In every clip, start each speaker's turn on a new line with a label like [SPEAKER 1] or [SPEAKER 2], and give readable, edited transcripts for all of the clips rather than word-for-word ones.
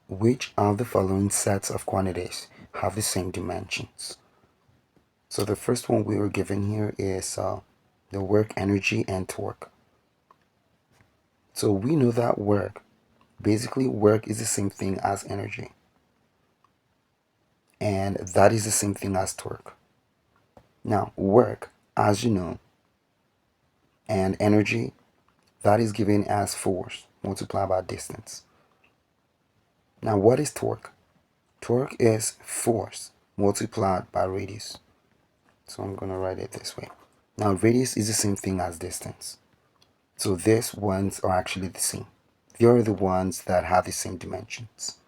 [SPEAKER 1] Which of the following sets of quantities have the same dimensions? So the first one we were given here is the work, energy, and torque. So we know that basically work is the same thing as energy. And that is the same thing as torque. Now, work, as you know, and energy, that is given as force multiplied by distance. Now, what is torque? Torque is force multiplied by radius. So I'm going to write it this way. Now, radius is the same thing as distance. So these ones are actually the same. They are the ones that have the same dimensions.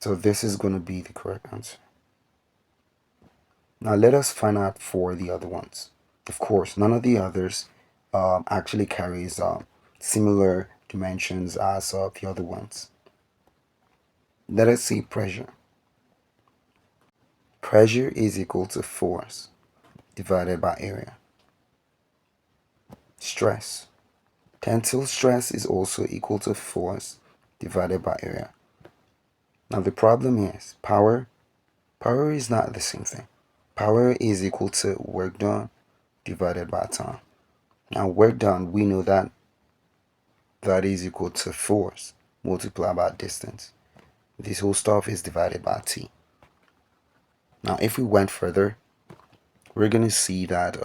[SPEAKER 1] So this is going to be the correct answer. Now let us find out for the other ones. Of course, none of the others actually carries similar dimensions as the other ones. Let us see pressure. Pressure is equal to force divided by area. Stress. Tensile stress is also equal to force divided by area. Now the problem is power. Power is not the same thing. Power is equal to work done divided by time. Now work done, we know that is equal to force multiplied by distance. This whole stuff is divided by t. Now if we went further, we're going to see that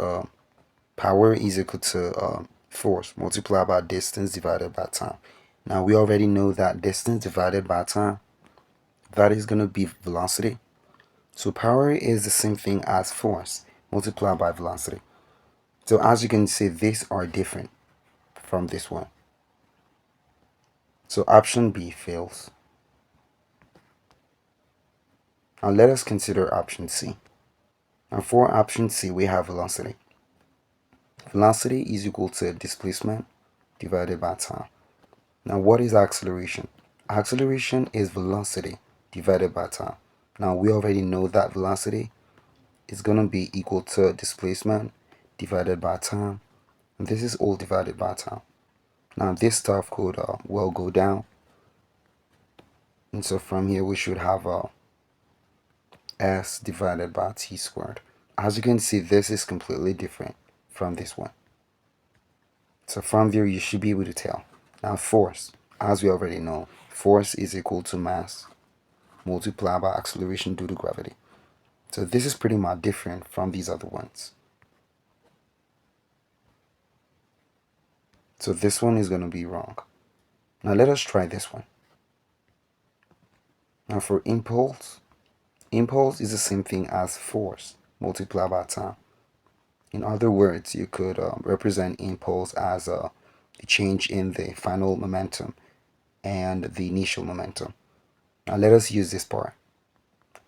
[SPEAKER 1] power is equal to force multiplied by distance divided by time. Now we already know that distance divided by time, that is going to be velocity. So power is the same thing as force multiplied by velocity. So as you can see, these are different from this one. So option B fails. Now let us consider option C. Now for option C, we have velocity. Velocity is equal to displacement divided by time. Now what is acceleration? Acceleration is velocity divided by time. Now we already know that velocity is going to be equal to displacement divided by time. And this is all divided by time. Now this stuff could well go down. And so from here we should have s divided by t squared. As you can see, this is completely different from this one. So from there you should be able to tell. Now force, as we already know, force is equal to mass multiplied by acceleration due to gravity. So this is pretty much different from these other ones. So this one is going to be wrong. Now let us try this one. Now for impulse, impulse is the same thing as force multiplied by time. In other words, you could represent impulse as the change in the final momentum and the initial momentum. Now let us use this part.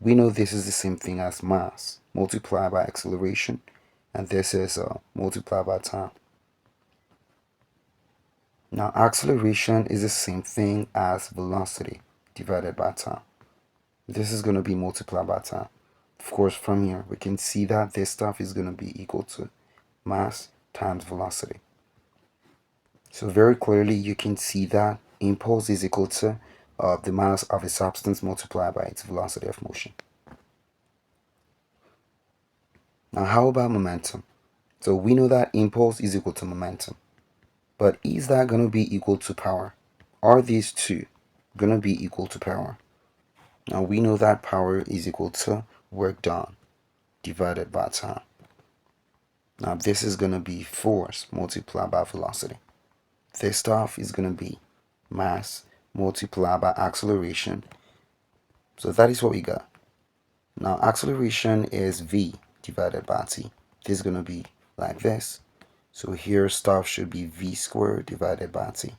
[SPEAKER 1] We know this is the same thing as mass multiplied by acceleration, and this is multiplied by time. Now acceleration is the same thing as velocity divided by time. This is going to be multiplied by time. Of course, from here we can see that this stuff is going to be equal to mass times velocity. So very clearly you can see that impulse is equal to the mass of a substance multiplied by its velocity of motion. Now how about momentum? So we know that impulse is equal to momentum. But is that going to be equal to power? Are these two going to be equal to power? Now we know that power is equal to work done divided by time. Now this is going to be force multiplied by velocity. This stuff is going to be mass multiplied by acceleration. So that is what we got. Now acceleration is v divided by t. This is going to be like this. So here stuff should be v squared divided by t.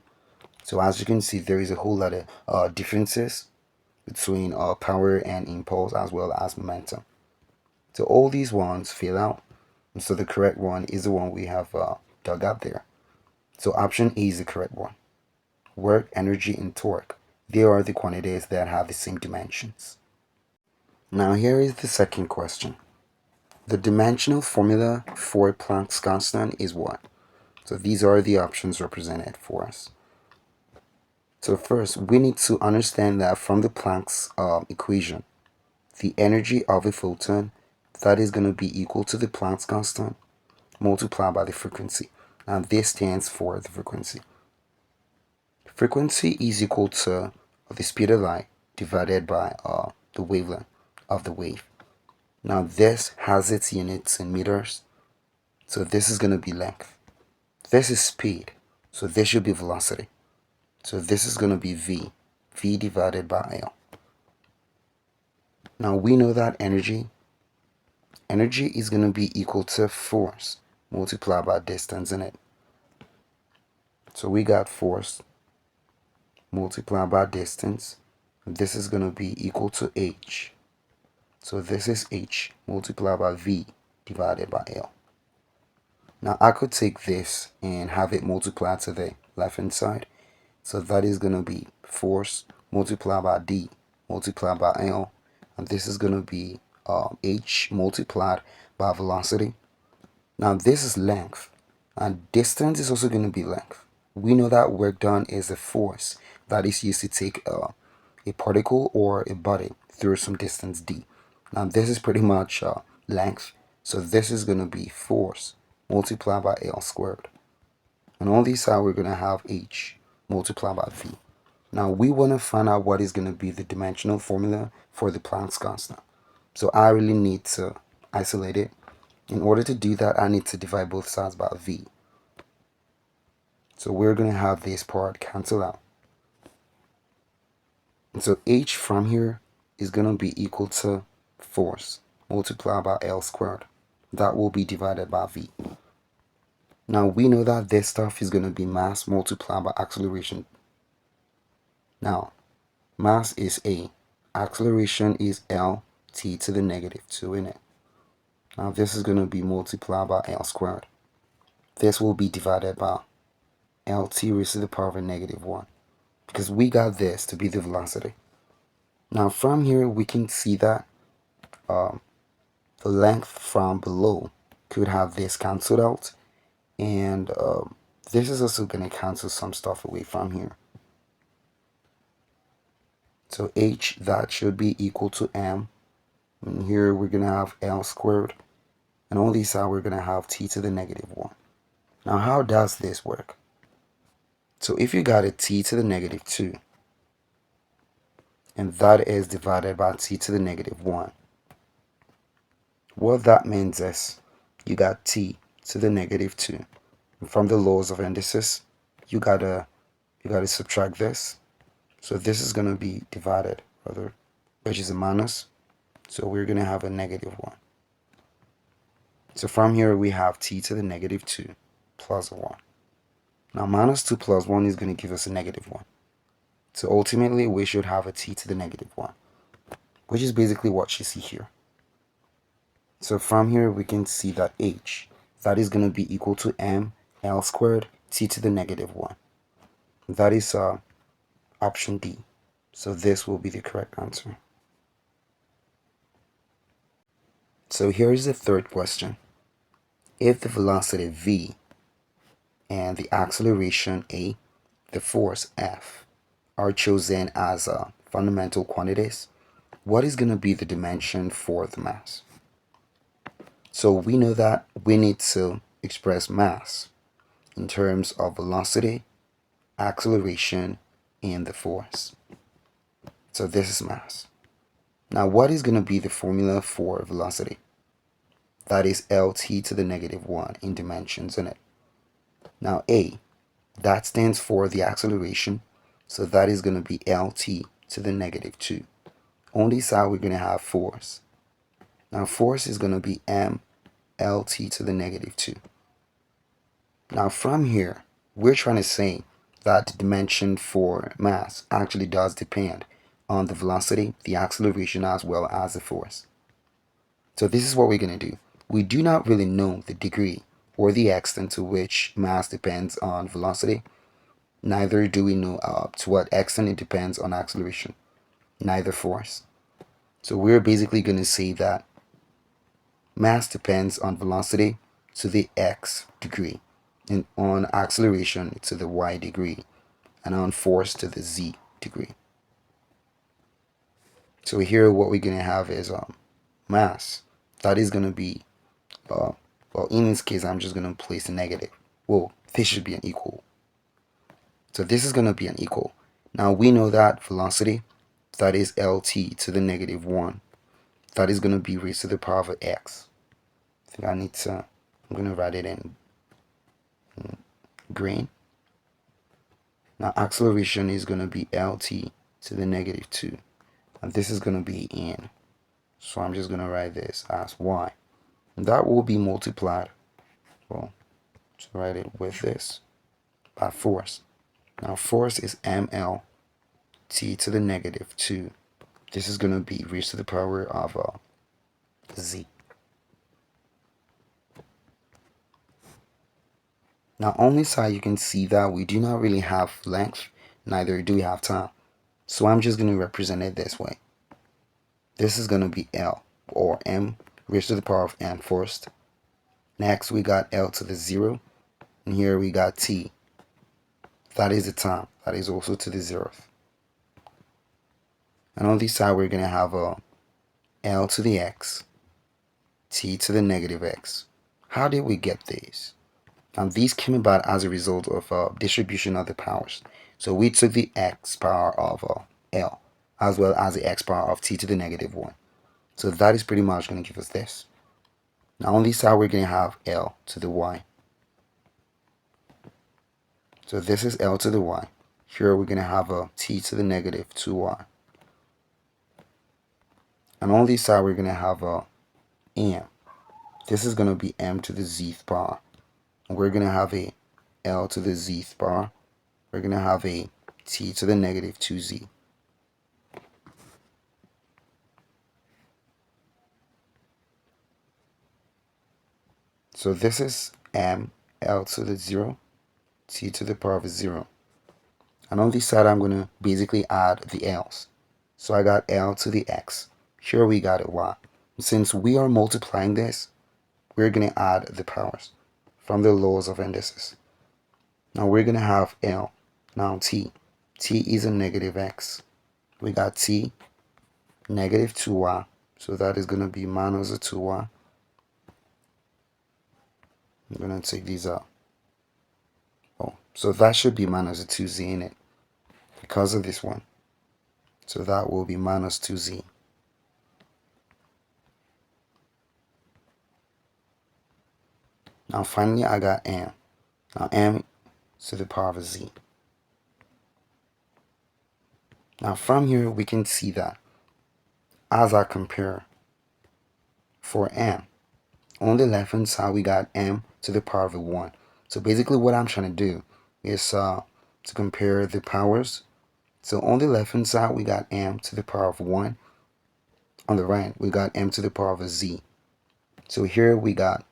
[SPEAKER 1] So as you can see, there is a whole lot of differences between power and impulse as well as momentum. So all these ones fill out. And so the correct one is the one we have dug out there. So option A is the correct one. Work, energy, and torque. They are the quantities that have the same dimensions. Now here is the second question. The dimensional formula for Planck's constant is what? So these are the options represented for us. So first, we need to understand that from the Planck's equation, the energy of a photon, that is going to be equal to the Planck's constant multiplied by the frequency. Now this stands for the frequency. Frequency is equal to the speed of light divided by the wavelength of the wave. Now this has its units in meters, so this is going to be length. This is speed, so this should be velocity. So this is going to be v divided by L. Now we know that energy is going to be equal to force multiplied by distance in it. So we got force multiplied by distance. This is going to be equal to h. So this is h multiplied by v divided by L. Now I could take this and have it multiplied to the left hand side. So that is going to be force multiplied by d multiplied by L. And this is going to be h multiplied by velocity. Now this is length, and distance is also going to be length. We know that work done is a force that is used to take a particle or a body through some distance d. Now this is pretty much length, so this is going to be force multiplied by L squared. And on this side we're going to have h multiplied by v. Now we want to find out what is going to be the dimensional formula for the Planck's constant. So I really need to isolate it. In order to do that, I need to divide both sides by v. So we're going to have this part cancel out. And so h from here is going to be equal to force multiplied by L squared. That will be divided by v. Now we know that this stuff is going to be mass multiplied by acceleration. Now, mass is a, acceleration is L t to the negative 2 in it. Now this is going to be multiplied by L squared. This will be divided by Lt raised to the power of a negative 1, because we got this to be the velocity. Now from here we can see that the length from below could have this cancelled out, and this is also going to cancel some stuff away from here. So h, that should be equal to m, and here we're going to have L squared, and on this side we're going to have t to the negative 1. Now how does this work? So if you got a t to the negative 2, and that is divided by t to the negative 1, what that means is you got t to the negative 2. And from the laws of indices, you gotta subtract this. So this is gonna be divided, rather, which is a minus. So we're gonna have a negative 1. So from here we have t to the negative 2 plus 1. Now minus 2 plus 1 is gonna give us a negative 1. So ultimately we should have a t to the negative 1, which is basically what you see here. So from here we can see that h, that is going to be equal to m L squared t to the negative 1. That is option D. So this will be the correct answer. So here is the third question. If the velocity v and the acceleration a, the force F, are chosen as fundamental quantities, what is going to be the dimension for the mass? So we know that we need to express mass in terms of velocity, acceleration, and the force. So this is mass. Now what is going to be the formula for velocity? That is Lt to the negative 1 in dimensions in it. Now a, that stands for the acceleration, so that is going to be Lt to the negative 2. On this side we're going to have force. Now force is going to be m Lt to the negative 2. Now from here we're trying to say that the dimension for mass actually does depend on the velocity, the acceleration, as well as the force. So this is what we're going to do. We do not really know the degree or the extent to which mass depends on velocity. Neither do we know to what extent it depends on acceleration, neither force. So we're basically going to say that mass depends on velocity to the x degree, and on acceleration to the y degree, and on force to the z degree. So here what we're going to have is mass. That is going to be, well, in this case, I'm just going to place a negative. Well, this should be an equal. So this is going to be an equal. Now we know that velocity, that is LT to the negative 1. That is going to be raised to the power of x. I think I need to, I'm going to write it in green. Now acceleration is going to be LT to the negative 2. And this is going to be in. So I'm just going to write this as y. And that will be multiplied, well, to write it with this, by force. Now force is ml t to the negative 2. This is going to be raised to the power of z. Now on this side you can see that we do not really have length, neither do we have time. So I'm just going to represent it this way. This is going to be L, or m raised to the power of n first. Next we got L to the 0, and here we got t. That is the time. That is also to the 0th. And on this side we're going to have a L to the x, t to the negative x. How did we get these? And these came about as a result of distribution of the powers. So we took the x power of L as well as the x power of t to the negative 1. So that is pretty much going to give us this. Now on this side we're going to have L to the y. So this is L to the y. Here we're going to have a t to the negative 2y. And on this side we're going to have a m. This is going to be m to the zth power. And we're going to have a L to the zth power. We're going to have a t to the negative 2z. So this is m, L to the 0, t to the power of 0. And on this side I'm going to basically add the l's. So I got L to the x. Here we got a y. Since we are multiplying this, we're going to add the powers from the laws of indices. Now we're going to have L. Now t. T is a negative x. We got t, negative 2y. So that is going to be minus a 2y. I'm going to take these out. Oh, so that should be minus a 2z in it because of this one. So that will be minus 2z. Now finally I got m. Now m to the power of z. Now from here we can see that as I compare for m, on the left hand side we got m to the power of 1. So basically what I'm trying to do is to compare the powers. So on the left hand side we got m to the power of 1. On the right we got m to the power of z. So here we got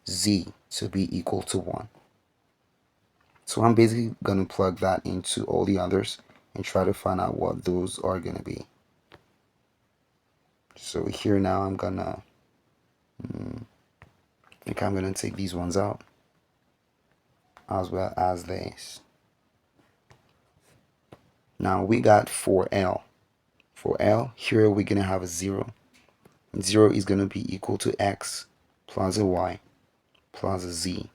[SPEAKER 1] z to be equal to 1. So I'm basically going to plug that into all the others and try to find out what those are going to be. So here now I'm going to, I think I'm going to take these ones out as well as this. Now we got for L. For L, here we're going to have a 0. 0 is going to be equal to x plus a y plus a z.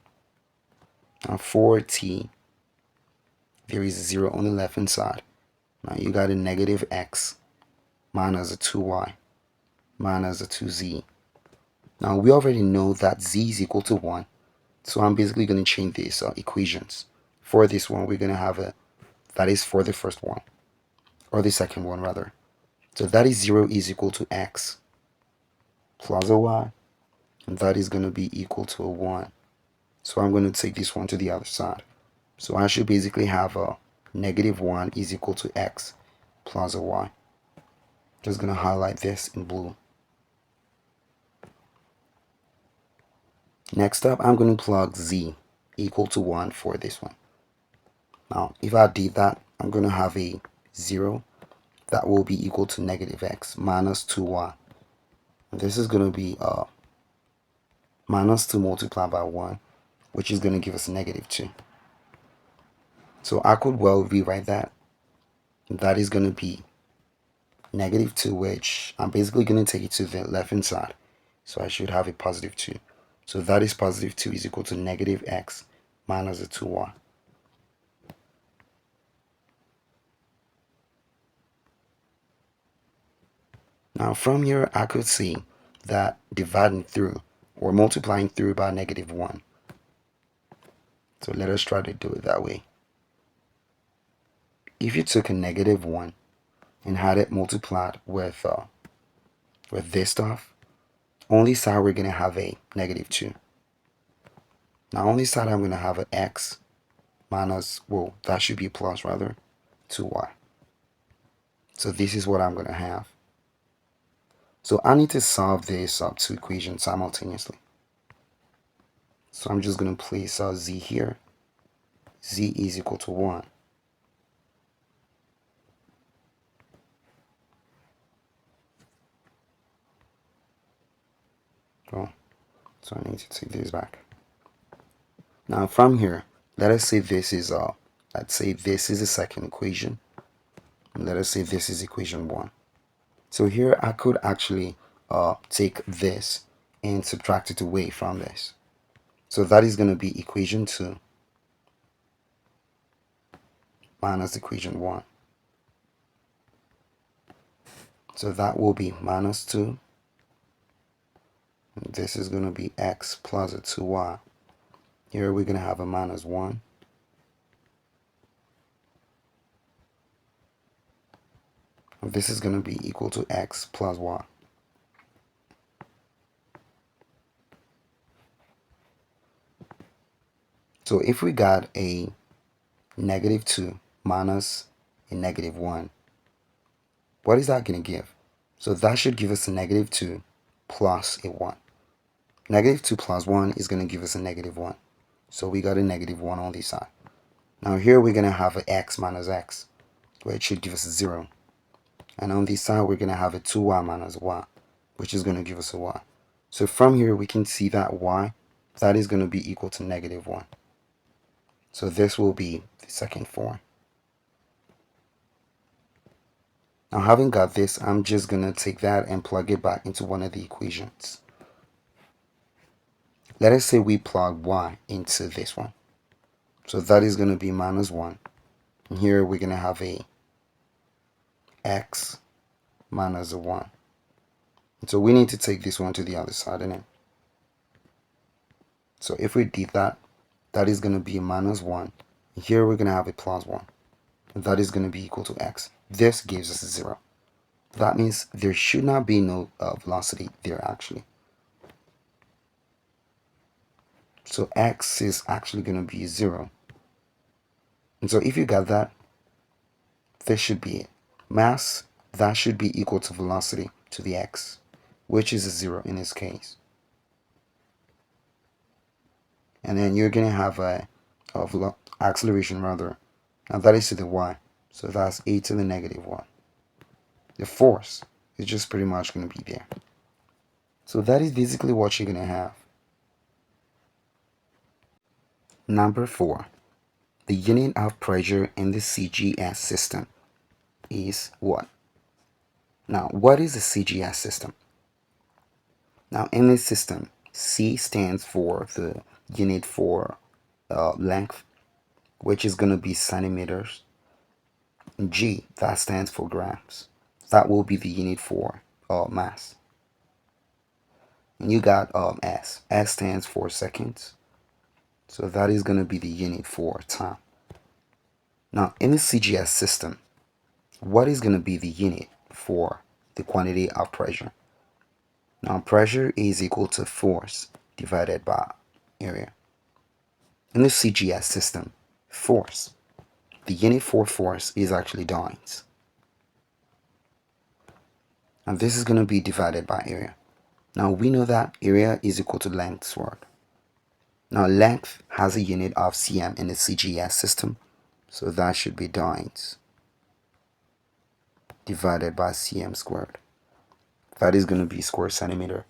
[SPEAKER 1] Now for t, there is a 0 on the left hand side. Now you got a negative x minus a 2y minus a 2z. Now we already know that z is equal to 1. So I'm basically going to change these equations. For this one, we're going to have a, that is for the first one, or the second one rather. So that is 0 is equal to x plus a y, and that is going to be equal to a 1. So I'm going to take this one to the other side. So I should basically have a negative 1 is equal to x plus a y. Just going to highlight this in blue. Next up, I'm going to plug z equal to 1 for this one. Now, if I did that, I'm going to have a 0 that will be equal to negative x minus 2y. And this is going to be minus 2 multiplied by 1, which is going to give us negative 2. So I could well rewrite that. That is going to be -2, which I'm basically going to take it to the left hand side. So I should have a +2. So that is +2 is equal to -x minus the 2y. Now from here, I could see that dividing through or multiplying through by -1. So let us try to do it that way. If you took a -1 and had it multiplied with this stuff, on this side we're going to have a -2. Now on this side I'm going to have an x minus, well, that should be plus rather, 2y. So this is what I'm going to have. So I need to solve this two equations simultaneously. So I'm just going to place z here. Z is equal to 1. Oh, so I need to take this back. Now from here, let us say this is let's say this is the second equation. And let us say this is equation 1. So here I could actually take this and subtract it away from this. So that is going to be equation 2 minus equation 1. So that will be -2. This is going to be x plus a 2y. Here we're going to have a -1. This is going to be equal to x plus y. So if we got a -2 minus a -1, what is that going to give? So that should give us a -2 plus a 1. -2 plus 1 is going to give us a -1. So we got a -1 on this side. Now here we're going to have an x minus x, which should give us a 0. And on this side we're going to have a 2y minus y, which is going to give us a y. So from here we can see that y, that is going to be equal to -1. So this will be the second form. Now having got this, I'm just going to take that and plug it back into one of the equations. Let us say we plug y into this one. So that is going to be -1. And here we're going to have a x minus a 1. And so we need to take this one to the other side, innit? So if we did that, that is going to be a -1. And here we're going to have a +1. And that is going to be equal to x. This gives us a 0. That means there should not be no velocity there actually. So x is actually going to be 0. And so if you got that, this should be it. Mass, that should be equal to velocity to the x, which is a 0 in this case. And then you're going to have a acceleration rather. Now that is to the y. So that's a to the -1. The force is just pretty much going to be there. So that is basically what you're going to have. Number 4. The unit of pressure in the CGS system is what? Now, what is the CGS system? Now, in this system, C stands for the unit for length, which is going to be centimeters. And G, that stands for grams. That will be the unit for mass. And you got S. S stands for seconds. So that is going to be the unit for time. Now, in the CGS system, what is going to be the unit for the quantity of pressure? Now, pressure is equal to force divided by area. In the CGS system, force, the unit for force is actually dynes. And this is going to be divided by area. Now, we know that area is equal to length squared. Now, length has a unit of cm in the CGS system, so that should be dynes divided by cm squared. That is going to be square centimeter.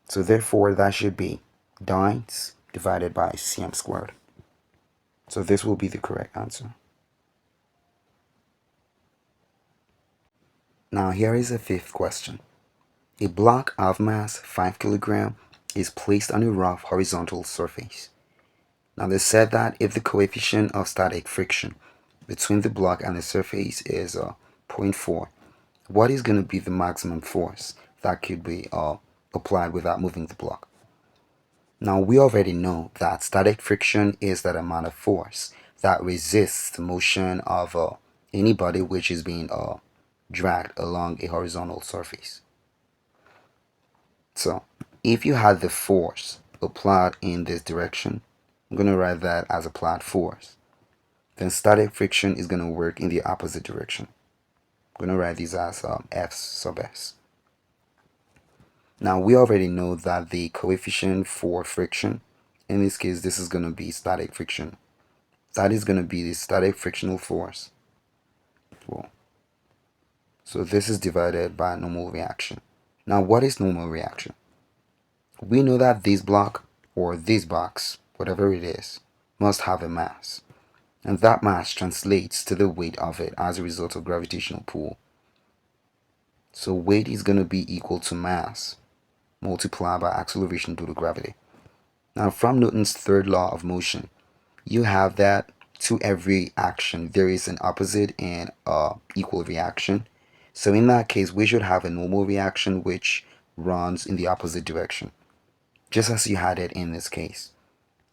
[SPEAKER 1] So therefore, that should be dynes divided by cm squared. So this will be the correct answer. Now here is a fifth question. A block of mass 5 kg is placed on a rough horizontal surface. Now they said that if the coefficient of static friction between the block and the surface is zero point 0.4, what is going to be the maximum force that could be applied without moving the block? Now we already know that static friction is that amount of force that resists the motion of any body which is being dragged along a horizontal surface. So if you had the force applied in this direction, I'm going to write that as applied force. Then static friction is going to work in the opposite direction. I'm going to write these as F sub S. Now we already know that the coefficient for friction, in this case this is going to be static friction. That is going to be the static frictional force. Well, so this is divided by normal reaction. Now what is normal reaction? We know that this block or this box, whatever it is, must have a mass. And that mass translates to the weight of it as a result of gravitational pull. So weight is going to be equal to mass multiplied by acceleration due to gravity. Now from Newton's third law of motion, you have that to every action there is an opposite and equal reaction. So in that case, we should have a normal reaction which runs in the opposite direction, just as you had it in this case.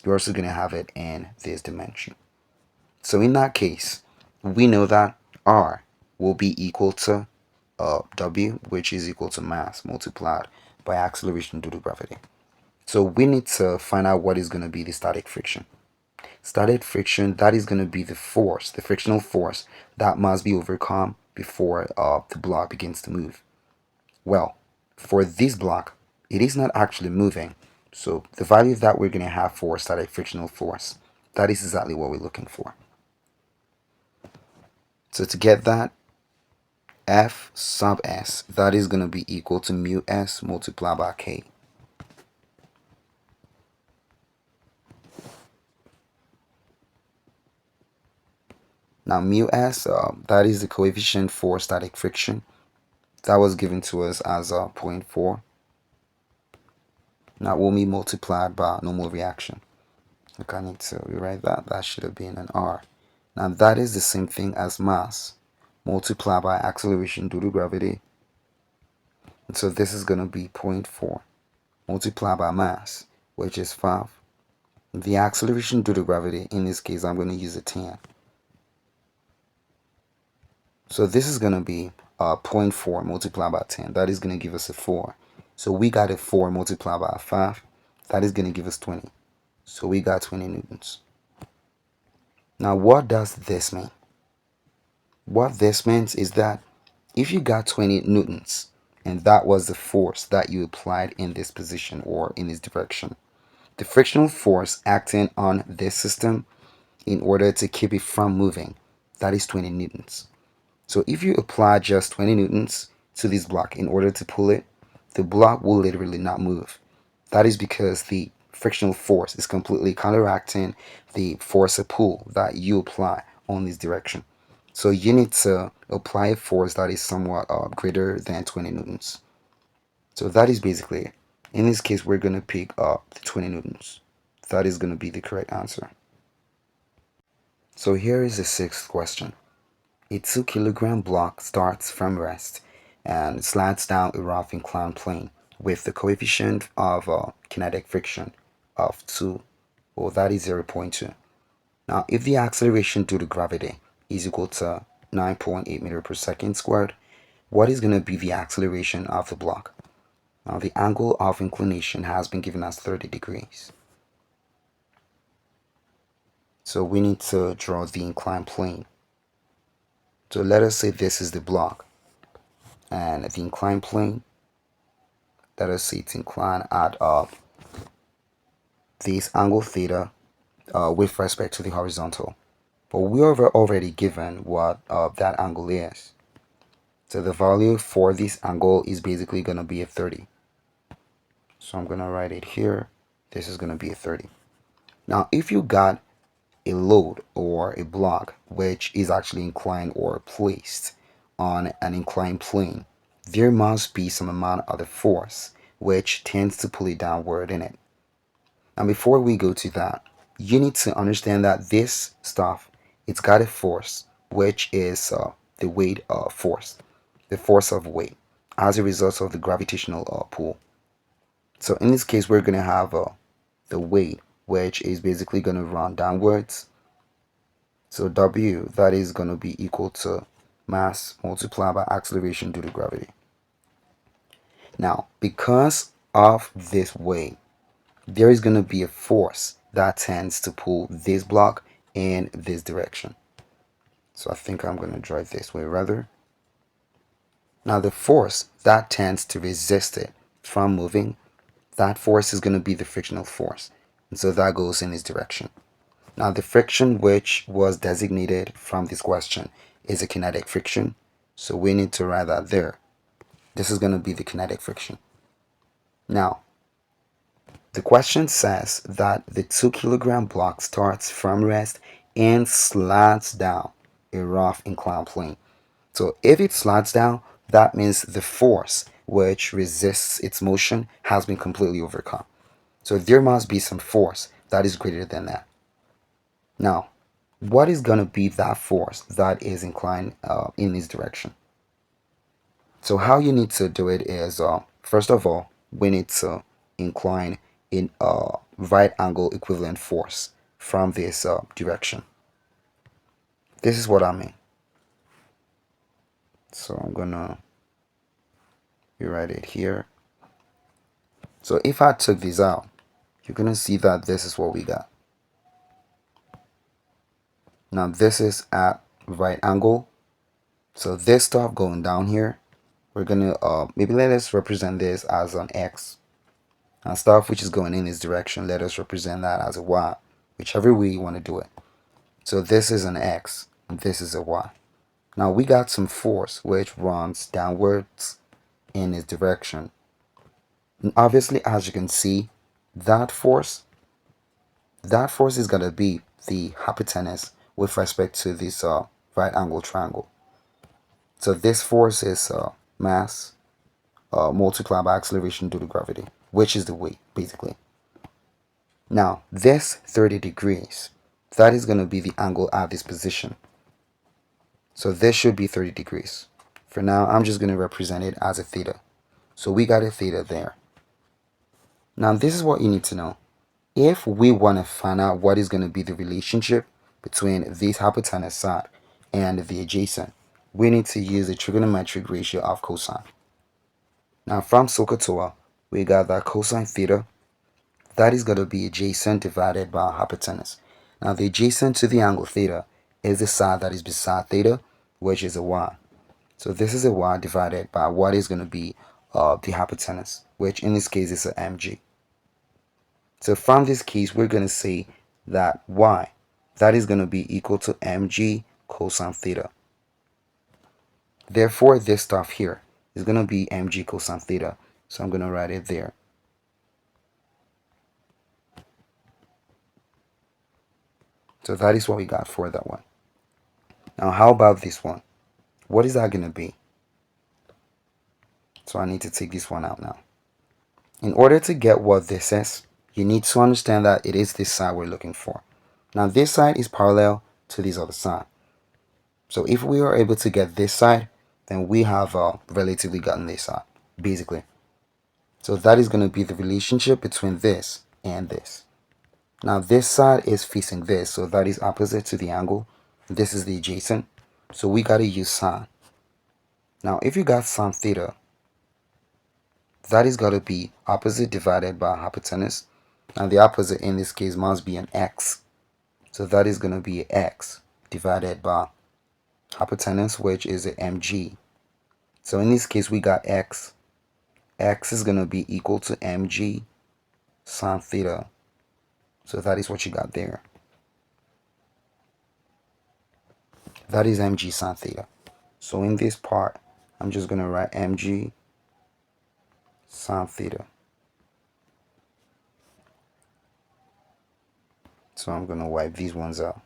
[SPEAKER 1] You're also going to have it in this dimension. So in that case, we know that R will be equal to W, which is equal to mass multiplied by acceleration due to gravity. So we need to find out what is going to be the static friction. Static friction, that is going to be the force, the frictional force that must be overcome before the block begins to move. Well, for this block, it is not actually moving. So the value that we're going to have for static frictional force, that is exactly what we're looking for. So to get that, F sub S, that is going to be equal to mu S multiplied by K. Now mu S, that is the coefficient for static friction. That was given to us as 0.4. Now will be multiplied by normal reaction. Look, I need to rewrite that. That should have been an R. Now that is the same thing as mass multiplied by acceleration due to gravity. And so this is going to be 0.4 multiplied by mass, which is 5. The acceleration due to gravity, in this case, I'm going to use a 10. So this is going to be 0.4 multiplied by 10. That is going to give us a 4. So we got a 4 multiplied by 5. That is going to give us 20. So we got 20 newtons. Now what does this mean? What this means is that if you got 20 newtons, and that was the force that you applied in this position or in this direction, the frictional force acting on this system in order to keep it from moving, that is 20 newtons. So if you apply just 20 newtons to this block in order to pull it, the block will literally not move. That is because the frictional force is completely counteracting the force of pull that you apply on this direction. So you need to apply a force that is somewhat greater than 20 newtons. So that is basically it. In this case, we're going to pick up the 20 newtons. That is going to be the correct answer. So here is the sixth question. A 2 kg block starts from rest and slides down a rough inclined plane with the coefficient of kinetic friction of 2, well, that is 0.2. Now, if the acceleration due to gravity is equal to 9.8 meters per second squared, what is going to be the acceleration of the block? Now, the angle of inclination has been given as 30 degrees. So we need to draw the inclined plane. So let us say this is the block, and the inclined plane, let us say it's inclined at this angle theta with respect to the horizontal. But we are already given what that angle is. So the value for this angle is basically going to be a 30. So I'm going to write it here. This is going to be a 30. Now, if you got a load or a block which is actually inclined or placed on an inclined plane, there must be some amount of the force which tends to pull it downward in it. And before we go to that, you need to understand that this stuff, it's got a force which is the weight force, the force of weight as a result of the gravitational pull. So in this case, we're going to have the weight, which is basically going to run downwards. So W, that is going to be equal to mass multiplied by acceleration due to gravity. Now, because of this weight, there is going to be a force that tends to pull this block in this direction. So I think I'm going to draw it this way rather. Now the force that tends to resist it from moving, that force is going to be the frictional force. And so that goes in this direction. Now the friction which was designated from this question is a kinetic friction. So we need to write that there. This is going to be the kinetic friction. Now, the question says that the 2 kilogram block starts from rest and slides down a rough inclined plane. So if it slides down, that means the force which resists its motion has been completely overcome. So there must be some force that is greater than that. Now, what is going to be that force that is inclined in this direction? So how you need to do it is, first of all, we need to incline in a right angle equivalent force from this direction. This is what I mean. So I'm gonna rewrite it here. So if I took this out, you're gonna see that this is what we got. Now this is at right angle. So this stuff going down here, we're gonna maybe let us represent this as an X. And stuff which is going in this direction, let us represent that as a Y, whichever way you want to do it. So this is an X, and this is a Y. Now we got some force which runs downwards in this direction. And obviously, as you can see, that force is going to be the hypotenuse with respect to this right angle triangle. So this force is mass multiplied by acceleration due to gravity, which is the weight, basically. Now, this 30 degrees, that is going to be the angle at this position. So this should be 30 degrees. For now, I'm just going to represent it as a theta. So we got a theta there. Now, this is what you need to know. If we want to find out what is going to be the relationship between this hypotenuse side and the adjacent, we need to use the trigonometric ratio of cosine. Now, from SOHCAHTOA, we got that cosine theta, that is going to be adjacent divided by hypotenuse. Now, the adjacent to the angle theta is the side that is beside theta, which is a y. So this is a y divided by what is going to be the hypotenuse, which in this case is a mg. So from this case, we're going to say that y, that is going to be equal to mg cosine theta. Therefore, this stuff here is going to be mg cosine theta. So I'm going to write it there. So that is what we got for that one. Now, how about this one? What is that going to be? So I need to take this one out now. In order to get what this is, you need to understand that it is this side we're looking for. Now, this side is parallel to this other side. So if we are able to get this side, then we have relatively gotten this side, basically. So that is going to be the relationship between this and this. Now, this side is facing this, so that is opposite to the angle. This is the adjacent, so we got to use sine. Now, if you got sine theta, that is got to be opposite divided by hypotenuse. Now, the opposite in this case must be an x. So that is going to be x divided by hypotenuse, which is a mg. So in this case, we got x. X is going to be equal to mg sine theta. So that is what you got there. That is mg sine theta. So in this part, I'm just going to write mg sine theta. So I'm going to wipe these ones out.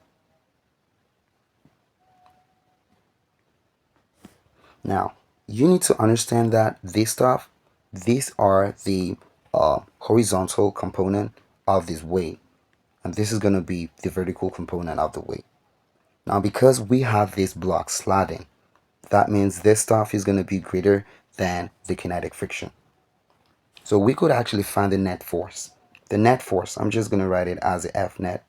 [SPEAKER 1] Now, you need to understand that these are the horizontal component of this weight, and this is going to be the vertical component of the weight. Now, because we have this block sliding, that means this stuff is going to be greater than the kinetic friction. So we could actually find the net force. The net force, I'm just going to write it as a F net.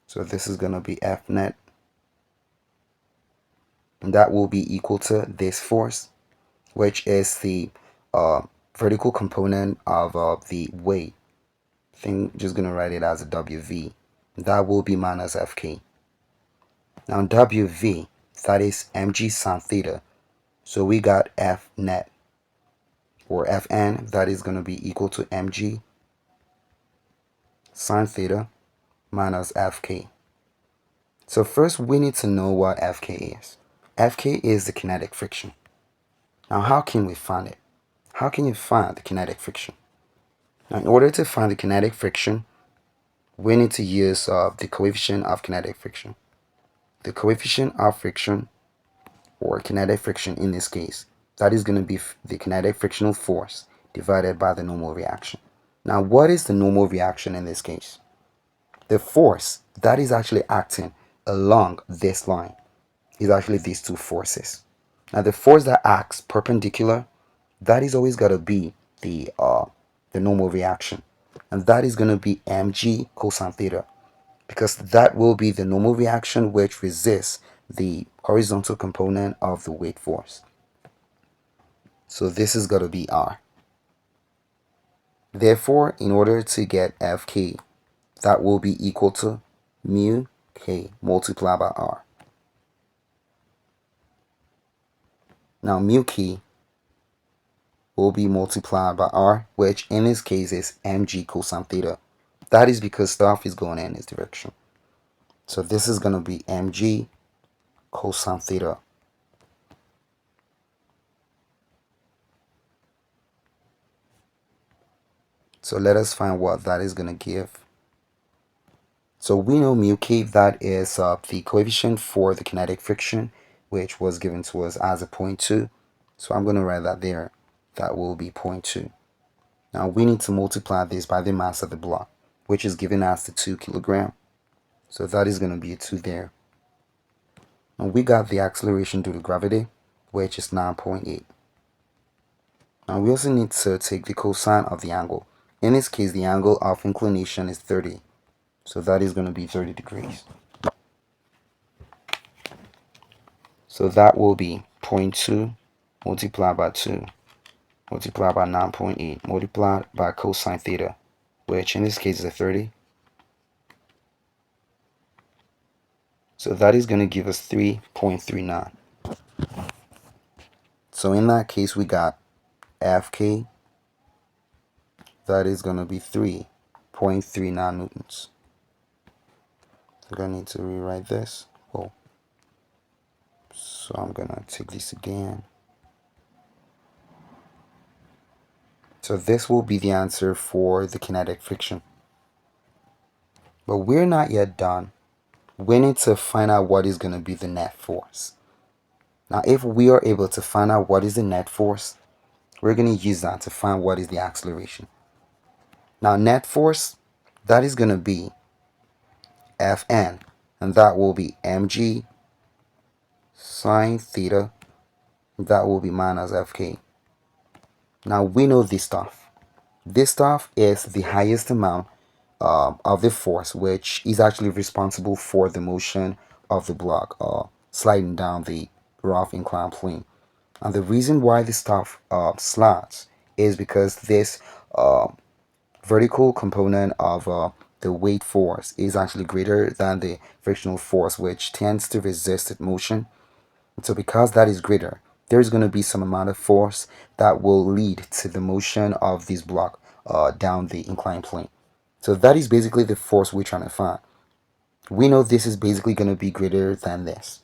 [SPEAKER 1] So this is going to be F net. And that will be equal to this force, which is the vertical component of the weight. I think just going to write it as a WV. That will be minus FK. Now WV, that is mg sine theta. So we got F net, or Fn, that is going to be equal to mg sine theta minus Fk. So first we need to know what Fk is. Fk is the kinetic friction. Now how can we find it? How can you find the kinetic friction? Now in order to find the kinetic friction, we need to use the coefficient of kinetic friction. The coefficient of friction, or kinetic friction in this case, that is going to be the kinetic frictional force divided by the normal reaction. Now what is the normal reaction in this case? The force that is actually acting along this line is actually these two forces. Now the force that acts perpendicular, that is always got to be the normal reaction, and that is going to be mg cosine theta, because that will be the normal reaction which resists the horizontal component of the weight force. So this is going to be R. Therefore, in order to get Fk, that will be equal to mu k multiplied by R. Now mu k will be multiplied by R, which in this case is mg cosine theta. That is because stuff is going in this direction. So this is going to be mg cosine theta. So let us find what that is going to give. So we know mu k, that is the coefficient for the kinetic friction, which was given to us as a 0.2. So I'm going to write that there. That will be 0.2. Now we need to multiply this by the mass of the block, which is given as the 2 kilogram. So that is going to be a 2 there. And we got the acceleration due to gravity, which is 9.8. Now we also need to take the cosine of the angle. In this case, the angle of inclination is 30. So that is going to be 30 degrees. So that will be 0.2 multiplied by 2 multiplied by 9.8 multiplied by cosine theta, which in this case is a 30. So that is going to give us 3.39. So in that case, we got Fk, that is going to be 3.39 newtons. I'm going to need to rewrite this. Oh, so I'm going to take this again. So this will be the answer for the kinetic friction. But we're not yet done. We need to find out what is going to be the net force. Now, if we are able to find out what is the net force, we're going to use that to find what is the acceleration. Now, net force, that is going to be Fn, and that will be mg sine theta, that will be minus Fk. Now, we know this stuff. This stuff is the highest amount of the force, which is actually responsible for the motion of the block sliding down the rough inclined plane. And the reason why this stuff slides is because this vertical component of the weight force is actually greater than the frictional force, which tends to resist its motion. And so because that is greater, there's going to be some amount of force that will lead to the motion of this block down the inclined plane. So that is basically the force we're trying to find. We know this is basically going to be greater than this.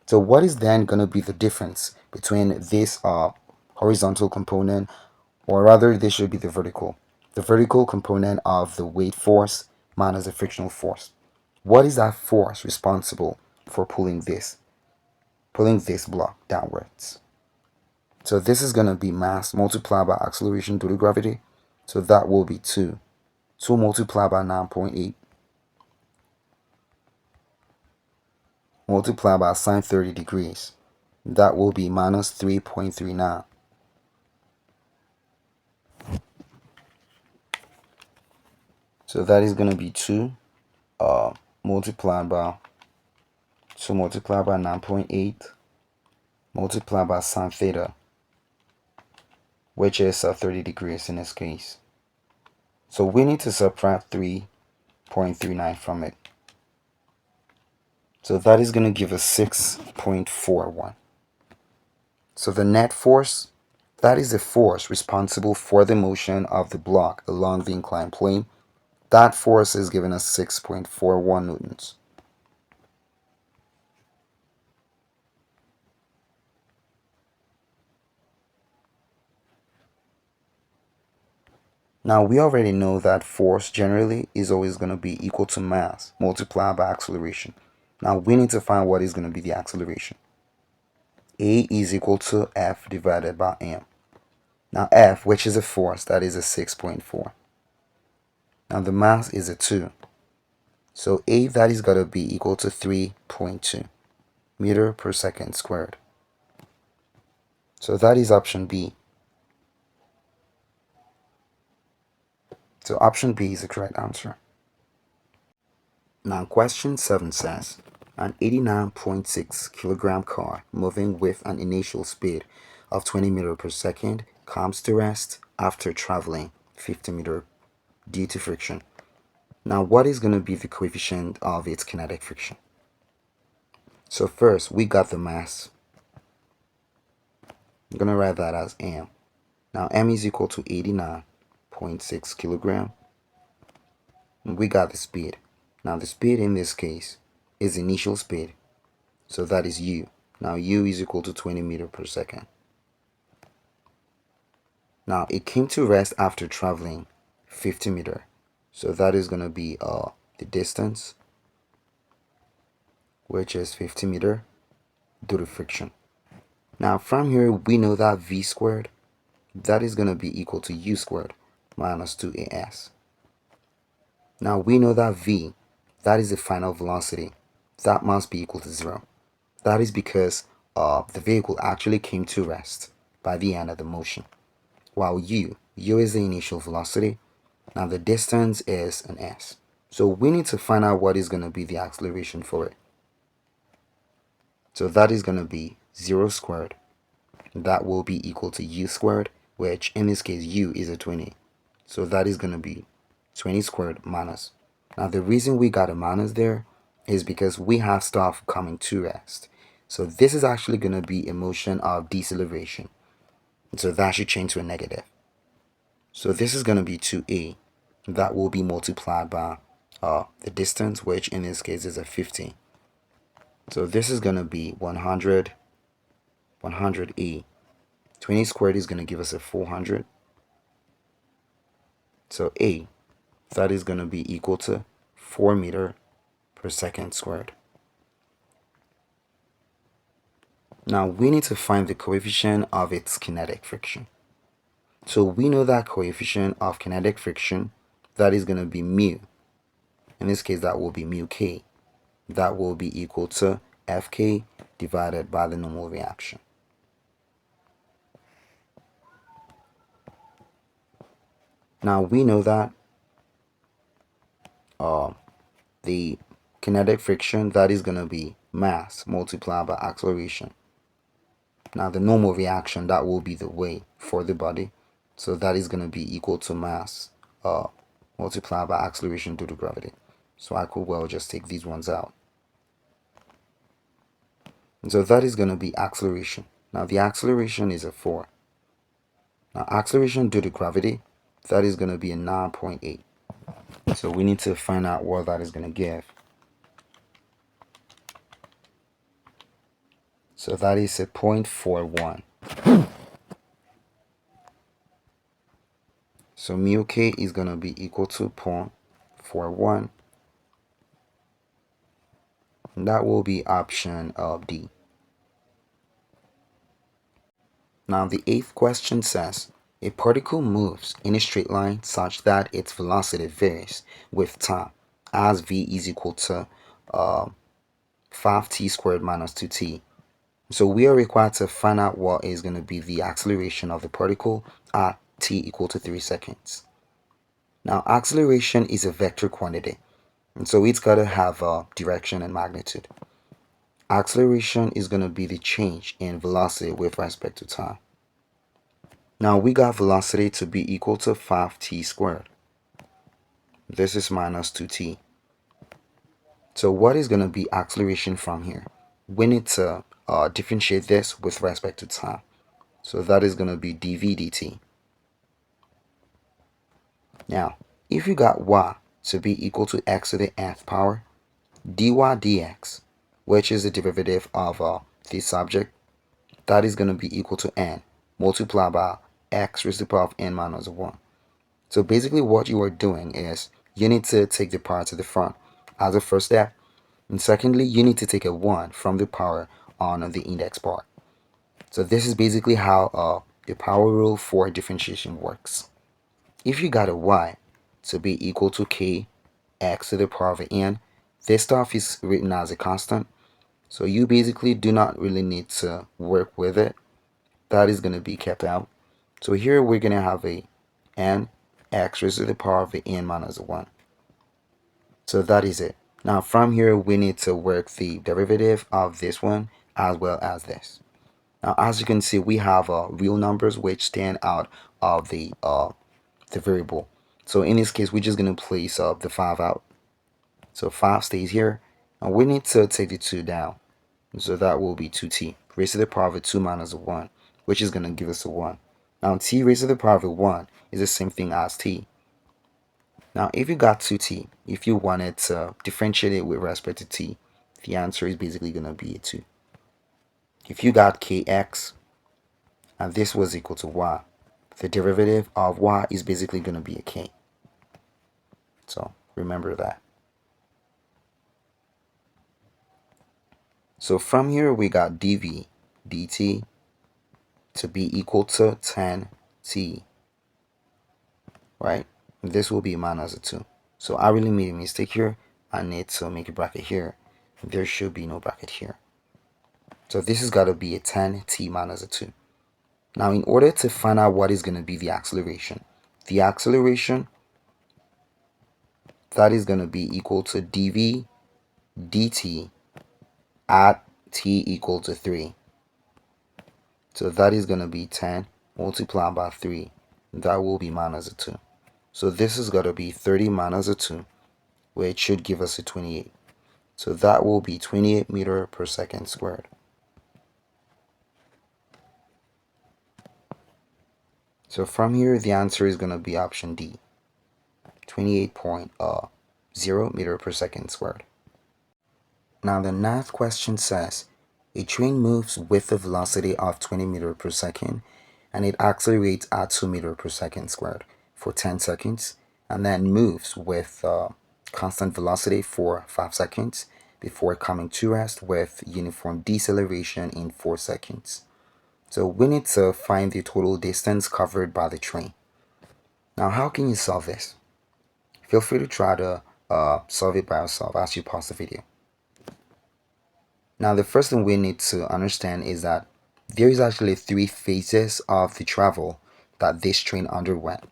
[SPEAKER 1] So what is then going to be the difference between this horizontal component, or rather this should be the vertical component of the weight force minus the frictional force. What is that force responsible for pulling this block downwards? So this is going to be mass multiplied by acceleration due to gravity. So that will be 2. 2 multiplied by 9.8 multiplied by sine 30 degrees. That will be minus 3.39. So that is going to be 2 multiplied by 9.8 multiplied by sine theta, which is 30 degrees in this case. So we need to subtract 3.39 from it. So that is going to give us 6.41. So the net force, that is the force responsible for the motion of the block along the inclined plane. That force is giving us 6.41 newtons. Now we already know that force generally is always going to be equal to mass multiplied by acceleration. Now we need to find what is going to be the acceleration. A is equal to F divided by M. Now F, which is a force, that is a 6.4. Now the mass is a 2. So A, that is going to be equal to 3.2 meter per second squared. So that is option B. So option B is the correct answer. Now question 7 says, an 89.6 kilogram car moving with an initial speed of 20 meter per second comes to rest after traveling 50 meter due to friction. Now what is going to be the coefficient of its kinetic friction? So first we got the mass. I'm going to write that as M. Now M is equal to 89.6 kilogram. And we got the speed. Now the speed in this case is initial speed. So that is U. Now U is equal to 20 meter per second. Now it came to rest after traveling 50 meter. So that is going to be the distance, which is 50 meter due to friction. Now from here we know that V squared, that is going to be equal to U squared minus 2AS. Now we know that V, that is the final velocity. That must be equal to 0. That is because the vehicle actually came to rest by the end of the motion. While U is the initial velocity. Now the distance is an S. So we need to find out what is going to be the acceleration for it. So that is going to be 0 squared. That will be equal to U squared, which in this case U is a 20. So that is going to be 20 squared minus. Now the reason we got a minus there is because we have stuff coming to rest. So this is actually going to be a motion of deceleration. So that should change to a negative. So this is going to be 2A. That will be multiplied by the distance, which in this case is a 50. So this is going to be 100A. 20 squared is going to give us a 400. So A, that is going to be equal to 4 meter per second squared. Now we need to find the coefficient of its kinetic friction. So we know that coefficient of kinetic friction, that is going to be mu. In this case, that will be mu k. That will be equal to Fk divided by the normal reaction. Now we know that the kinetic friction, that is going to be mass multiplied by acceleration. Now the normal reaction, that will be the weight for the body. So that is going to be equal to mass multiplied by acceleration due to gravity. So I could well just take these ones out. And so that is going to be acceleration. Now the acceleration is a 4. Now acceleration due to gravity, that is going to be a 9.8. So we need to find out what that is going to give. So that is a 0.41. So mu k is going to be equal to for 1. And that will be option D. Now the 8th question says, a particle moves in a straight line such that its velocity varies with time as v is equal to 5t squared minus 2t. So we are required to find out what is going to be the acceleration of the particle at t equal to 3 seconds. Now acceleration is a vector quantity, and so it's got to have a direction and magnitude. Acceleration is going to be the change in velocity with respect to time. Now we got velocity to be equal to 5t squared. This is minus 2t. So what is going to be acceleration from here? We need to differentiate this with respect to time. So that is going to be dv dt. Now, if you got y to be equal to x to the nth power, dy dx, which is the derivative of the subject, that is going to be equal to n multiplied by x raised to the power of n minus 1. So basically what you are doing is you need to take the power to the front as a first step. And secondly, you need to take a 1 from the power on the index part. So this is basically how the power rule for differentiation works. If you got a y to be equal to k x to the power of n, this stuff is written as a constant. So you basically do not really need to work with it. That is going to be kept out. So here we're going to have a n x raised to the power of n minus 1. So that is it. Now from here we need to work the derivative of this one as well as this. Now as you can see, we have real numbers which stand out of the variable. So in this case we're just going to place the 5 out. So 5 stays here, and we need to take the 2 down. So that will be 2t raised to the power of 2 minus 1, which is going to give us a 1. Now t raised to the power of 1 is the same thing as t. Now if you got 2t, if you wanted to differentiate it with respect to t, the answer is basically going to be a 2. If you got kx, and this was equal to y, the derivative of y is basically going to be a k. So remember that. So from here we got dv dt to be equal to 10t, right? This will be minus a 2. So I really made a mistake here. I need to make a bracket here. There should be no bracket here. So this has got to be a 10t minus a 2. Now in order to find out what is going to be the acceleration that is going to be equal to dv dt at t equal to 3. So that is going to be 10 multiplied by 3. That will be minus a 2. So this has got to be 30 minus a 2, which should give us a 28. So that will be 28 meter per second squared. So from here, the answer is going to be option D, 28.0 meter per second squared. Now the 9th question says, a train moves with a velocity of 20 meter per second and it accelerates at 2 meter per second squared for 10 seconds and then moves with constant velocity for 5 seconds before coming to rest with uniform deceleration in 4 seconds. So we need to find the total distance covered by the train. Now how can you solve this? Feel free to try to solve it by yourself as you pause the video. Now the first thing we need to understand is that there is actually 3 phases of the travel that this train underwent.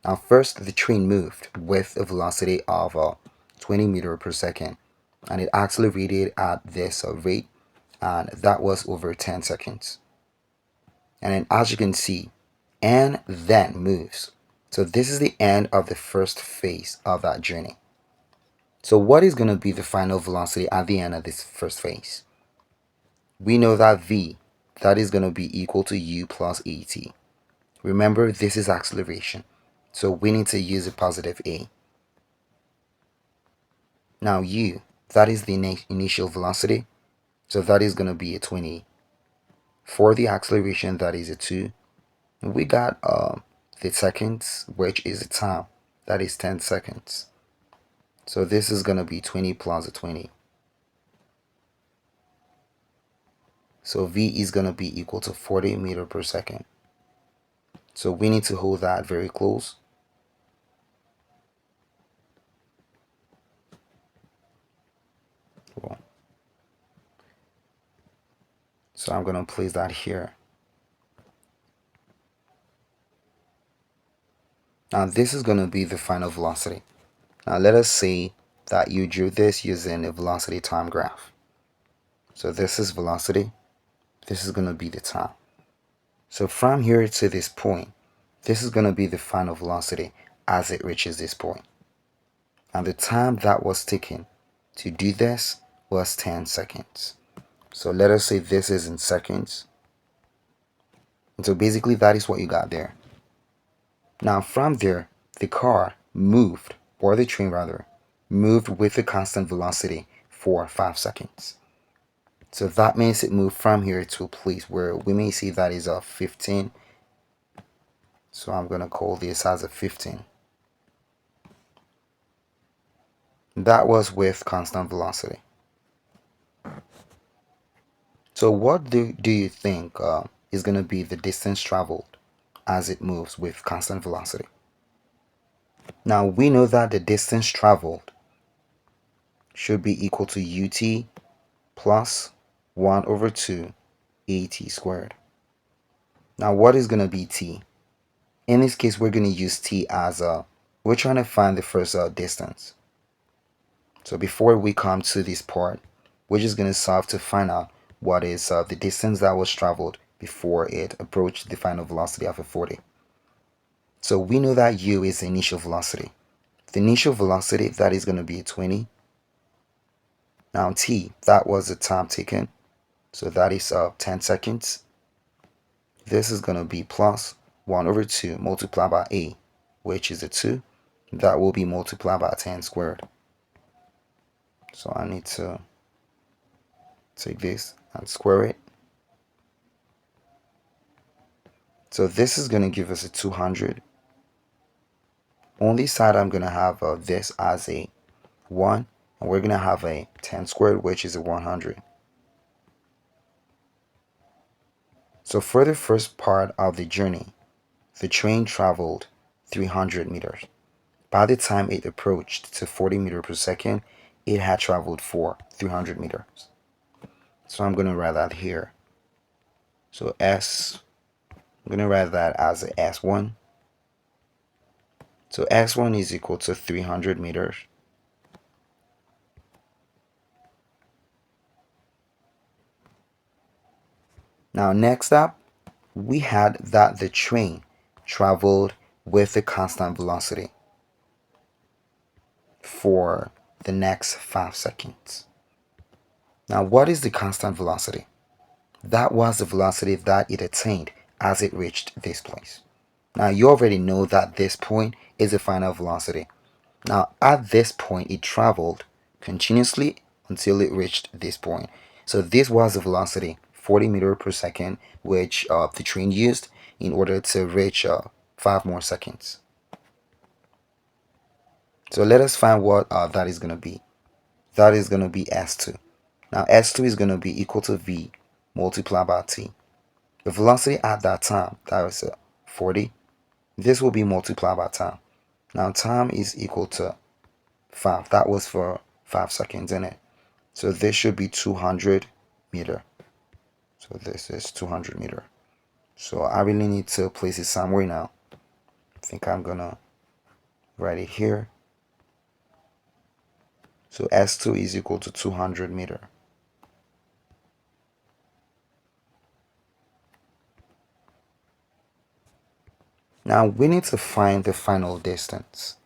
[SPEAKER 1] Now first, the train moved with a velocity of 20 meter per second and it accelerated at this rate, and that was over 10 seconds. And then as you can see, and then moves. So this is the end of the first phase of that journey. So what is going to be the final velocity at the end of this first phase? We know that v, that is going to be equal to u plus at. Remember, this is acceleration, so we need to use a positive a. Now u, that is the initial velocity, so that is going to be a 20. For the acceleration, that is a 2. We got the seconds, which is a time, that is 10 seconds. So this is going to be 20 plus a 20. So V is going to be equal to 40 meter per second. So we need to hold that very close. Cool. So I'm going to place that here. Now this is going to be the final velocity. Now let us say that you drew this using a velocity time graph. So this is velocity. This is going to be the time. So from here to this point, this is going to be the final velocity as it reaches this point. And the time that was taken to do this was 10 seconds. So let us say this is in seconds. And so basically that is what you got there. Now from there, the car moved, or the train rather, moved with a constant velocity for 5 seconds. So that means it moved from here to a place where we may see that is a 15. So I'm going to call this as a 15. That was with constant velocity. So what do you think is going to be the distance traveled as it moves with constant velocity? Now we know that the distance traveled should be equal to ut plus 1 over 2 at squared. Now what is going to be t? In this case, we're going to use t as we're trying to find the first distance. So before we come to this part, we're just going to solve to find out what is the distance that was traveled before it approached the final velocity of a 40. So we know that u is the initial velocity. The initial velocity, that is going to be 20. Now t, that was the time taken. So that is 10 seconds. This is going to be plus 1 over 2 multiplied by a, which is a 2. That will be multiplied by 10 squared. So I need to take this and square it. So this is going to give us a 200. On this side, I'm going to have this as a 1. And we're going to have a 10 squared, which is a 100. So for the first part of the journey, the train traveled 300 meters. By the time it approached to 40 meters per second, it had traveled for 300 meters. So I'm going to write that here. So I'm going to write that as a S1. So S1 is equal to 300 meters. Now next up, we had that the train traveled with a constant velocity for the next 5 seconds. Now what is the constant velocity? That was the velocity that it attained as it reached this place. Now you already know that this point is the final velocity. Now at this point it traveled continuously until it reached this point. So this was the velocity, 40 meters per second, which the train used in order to reach 5 more seconds. So let us find what that is going to be. That is going to be S2. Now S2 is going to be equal to V multiplied by T. The velocity at that time, that was 40. This will be multiplied by time. Now time is equal to 5. That was for 5 seconds in it. So this should be 200 meter. So this is 200 meter. So I really need to place it somewhere now. I think I'm gonna write it here. So S2 is equal to 200 meter. Now we need to find the final distance.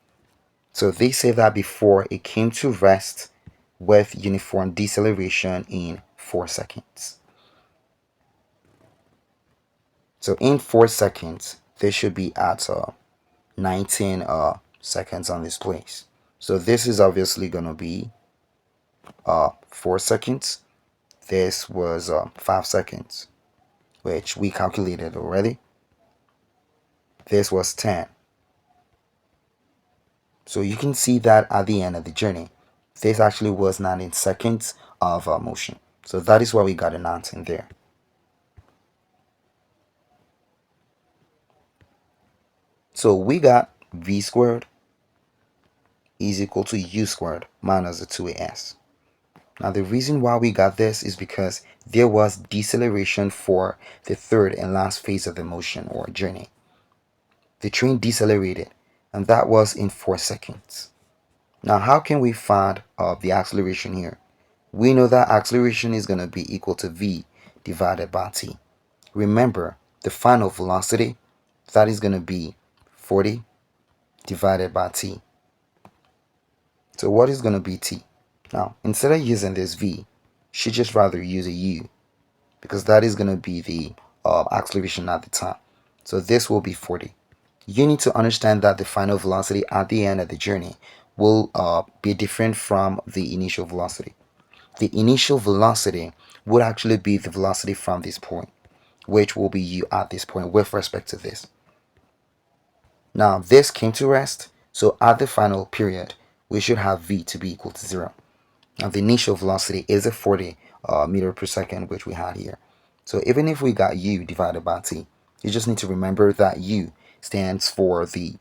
[SPEAKER 1] So they say that before it came to rest with uniform deceleration in 4 seconds. So in 4 seconds, they should be at 19 seconds on this place. So this is obviously going to be 4 seconds. This was 5 seconds, which we calculated already. This was 10. So you can see that at the end of the journey, this actually was 19 seconds of motion. So that is why we got an answer in there. So we got v squared is equal to u squared minus the 2as. Now the reason why we got this is because there was deceleration for the third and last phase of the motion or journey. The train decelerated, and that was in 4 seconds. Now how can we find the acceleration here? We know that acceleration is going to be equal to v divided by t. Remember, the final velocity, that is going to be 40 divided by t. So what is going to be t? Now, instead of using this v, should just rather use a u, because that is going to be the acceleration at the time. So this will be 40. You need to understand that the final velocity at the end of the journey will be different from the initial velocity. The initial velocity would actually be the velocity from this point, which will be u at this point with respect to this. Now this came to rest, so at the final period, we should have v to be equal to 0. Now the initial velocity is a 40 meter per second, which we had here. So even if we got u divided by t, you just need to remember that u stands for the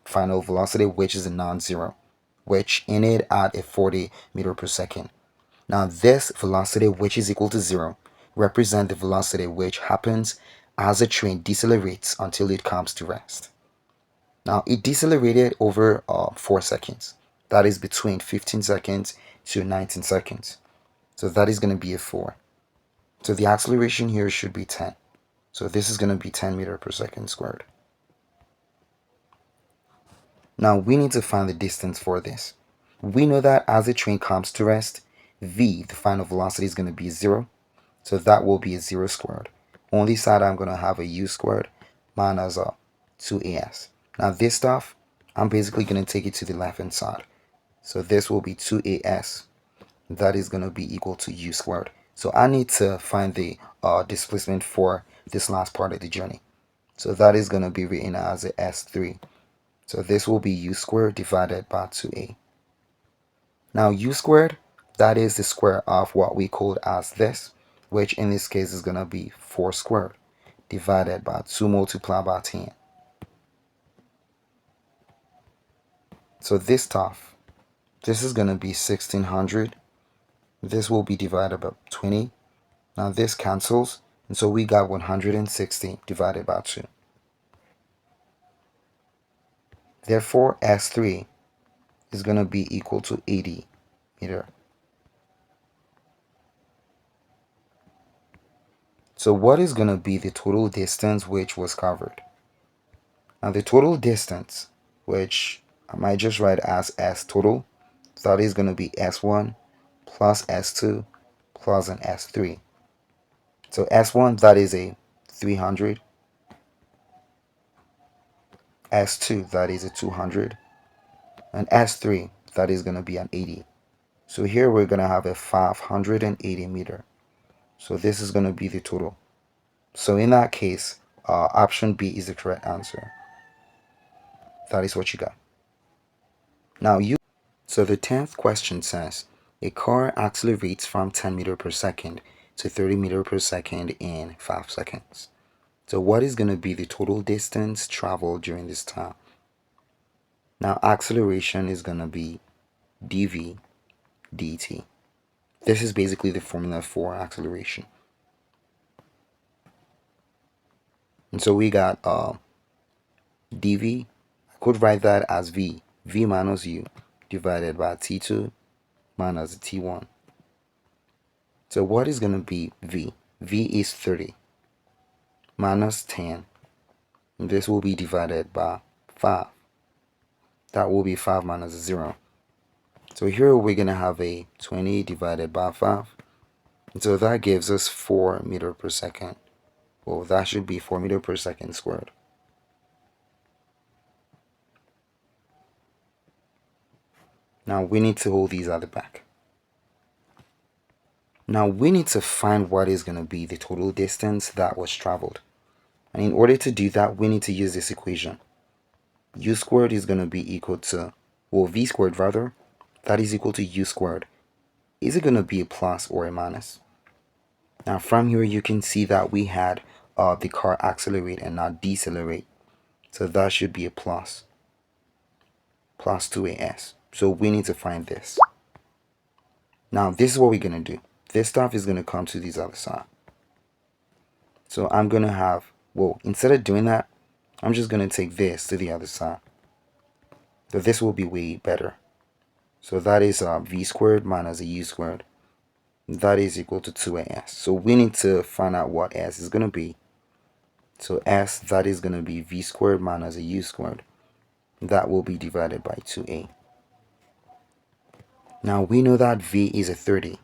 [SPEAKER 1] final velocity, which is a non-zero, which ended at a 40 meter per second. Now this velocity, which is equal to 0, represents the velocity which happens as a train decelerates until it comes to rest. Now it decelerated over 4 seconds. That is between 15 seconds to 19 seconds. So that is going to be a 4. So the acceleration here should be 10. So this is going to be 10 meter per second squared. Now we need to find the distance for this. We know that as the train comes to rest, v, the final velocity, is going to be 0. So that will be a 0 squared. On this side, I'm going to have a u squared minus 2as. Now this stuff, I'm basically going to take it to the left hand side. So this will be 2as. That is going to be equal to u squared. So I need to find the displacement for this last part of the journey. So that is going to be written as a s3. So this will be u squared divided by 2a. Now u squared, that is the square of what we called as this, which in this case is going to be 4 squared divided by 2 multiplied by 10. So this stuff, this is going to be 1600. This will be divided by 20. Now this cancels, and so we got 160 divided by 2. Therefore, S3 is going to be equal to 80 meter. So what is going to be the total distance which was covered? Now the total distance, which I might just write as S total, that is going to be S1 plus S2 plus an S3. So S1, that is a 300. S2, that is a 200. And S3, that is going to be an 80. So here we're going to have a 580 meter. So this is going to be the total. So in that case, option B is the correct answer. That is what you got. Now so the 10th question says, a car accelerates from 10 meter per second to 30 meter per second in 5 seconds. So what is going to be the total distance traveled during this time? Now acceleration is going to be dv dt. This is basically the formula for acceleration. And so we got dv, I could write that as v minus u divided by t2 minus t1. So what is going to be v? V is 30 minus 10. And this will be divided by 5. That will be 5 minus 0. So here we're going to have a 20 divided by 5. And so that gives us 4 meter per second. Well, that should be 4 meter per second squared. Now we need to hold these at the back. Now we need to find what is going to be the total distance that was traveled. And in order to do that, we need to use this equation. U squared is going to be equal to well, v squared rather, that is equal to u squared. Is it going to be a plus or a minus? Now from here you can see that we had the car accelerate and not decelerate. So that should be a plus 2as. So we need to find this. Now this is what we're going to do. This stuff is going to come to this other side. So I'm going to have, well, instead of doing that, I'm just going to take this to the other side. So this will be way better. So that is v squared minus a u squared. That is equal to 2as. So we need to find out what s is going to be. So s, that is going to be v squared minus a u squared. That will be divided by 2a. Now we know that v is a 30.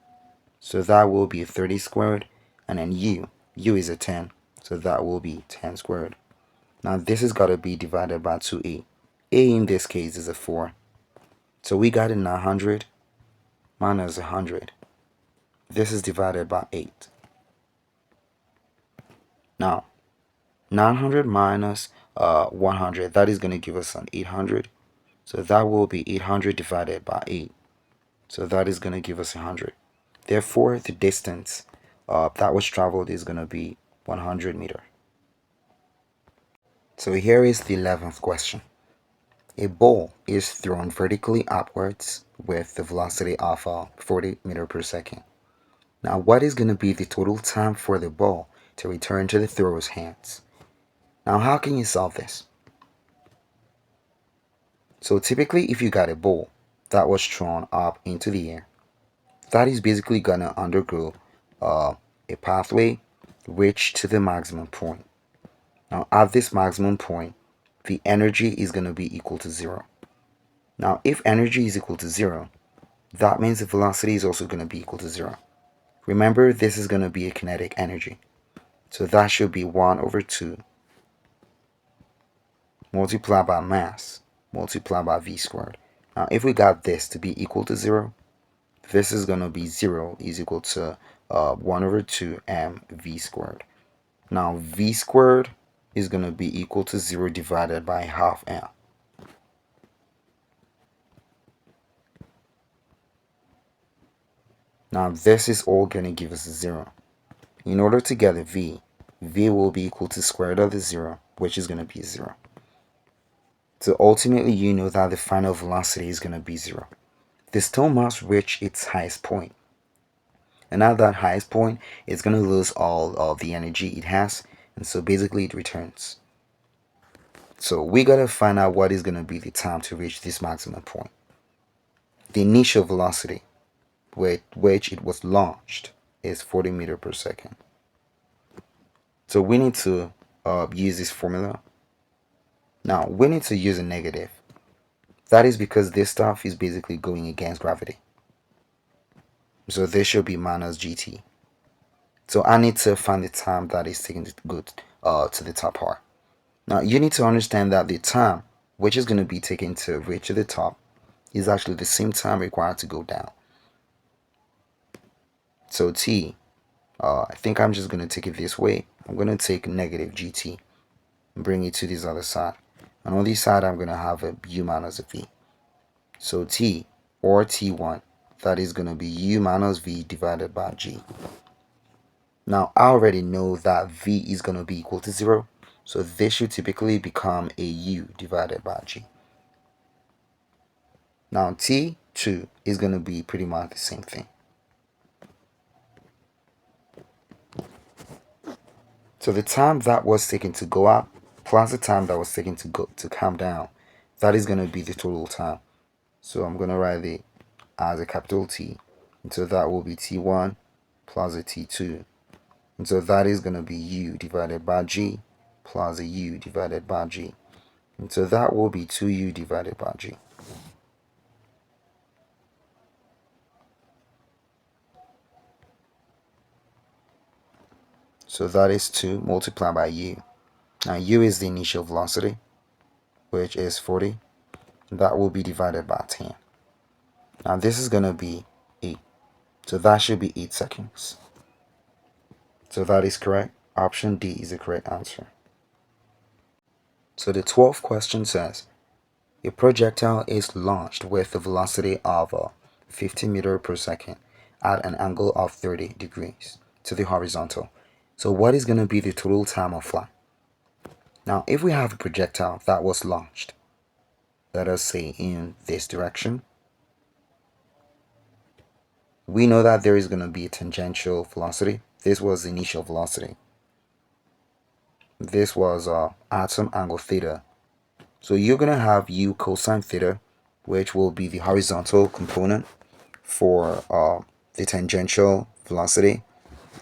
[SPEAKER 1] So that will be 30 squared. And then u is a 10. So that will be 10 squared. Now this has got to be divided by 2a. A in this case is a 4. So we got a 900 minus 100. This is divided by 8. Now 900 minus 100, that is going to give us an 800. So that will be 800 divided by 8. So that is going to give us 100. Therefore, the distance that was traveled is going to be 100 meters. So here is the 11th question. A ball is thrown vertically upwards with the velocity of 40 meters per second. Now, what is going to be the total time for the ball to return to the thrower's hands? Now, how can you solve this? So typically, if you got a ball that was thrown up into the air, that is basically going to undergo a pathway reach to the maximum point. Now, at this maximum point, the energy is going to be equal to 0. Now, if energy is equal to 0, that means the velocity is also going to be equal to 0. Remember, this is going to be a kinetic energy. So that should be 1 over 2 multiplied by mass multiplied by v squared. Now, if we got this to be equal to 0, this is going to be 0 is equal to 1 over 2 mv squared. Now, v squared is going to be equal to 0 divided by half m. Now, this is all going to give us a 0. In order to get a v will be equal to square root of the 0, which is going to be 0. So ultimately, you know that the final velocity is going to be 0. The stone must reach its highest point. And at that highest point, it's going to lose all of the energy it has. And so basically, it returns. So we got to find out what is going to be the time to reach this maximum point. The initial velocity with which it was launched is 40 meters per second. So we need to use this formula. Now, we need to use a negative. That is because this stuff is basically going against gravity. So this should be minus gt. So I need to find the time that is taking to go to the top part. Now, you need to understand that the time which is going to be taken to reach to the top is actually the same time required to go down. So t, I think I'm just going to take it this way. I'm going to take negative gt and bring it to this other side. And on this side, I'm going to have a u minus a v. So t, or t1, that is going to be u minus v divided by g. Now, I already know that v is going to be equal to 0. So this should typically become a u divided by g. Now, t2 is going to be pretty much the same thing. So the time that was taken to go up plus the time that was taken to come down, that is going to be the total time. So I'm going to write it as a capital T. And so that will be T1 plus a T2. And so that is going to be U divided by G plus a U divided by G. And so that will be 2U divided by G. So that is 2 multiplied by U. Now U is the initial velocity, which is 40. That will be divided by 10. Now this is going to be 8. So that should be 8 seconds. So that is correct. Option D is the correct answer. So the 12th question says, A projectile is launched with a velocity of 50 meters per second at an angle of 30 degrees to the horizontal. So what is going to be the total time of flight? Now, if we have a projectile that was launched, let us say in this direction, we know that there is going to be a tangential velocity. This was the initial velocity. This was at some angle theta. So you're going to have u cosine theta, which will be the horizontal component for the tangential velocity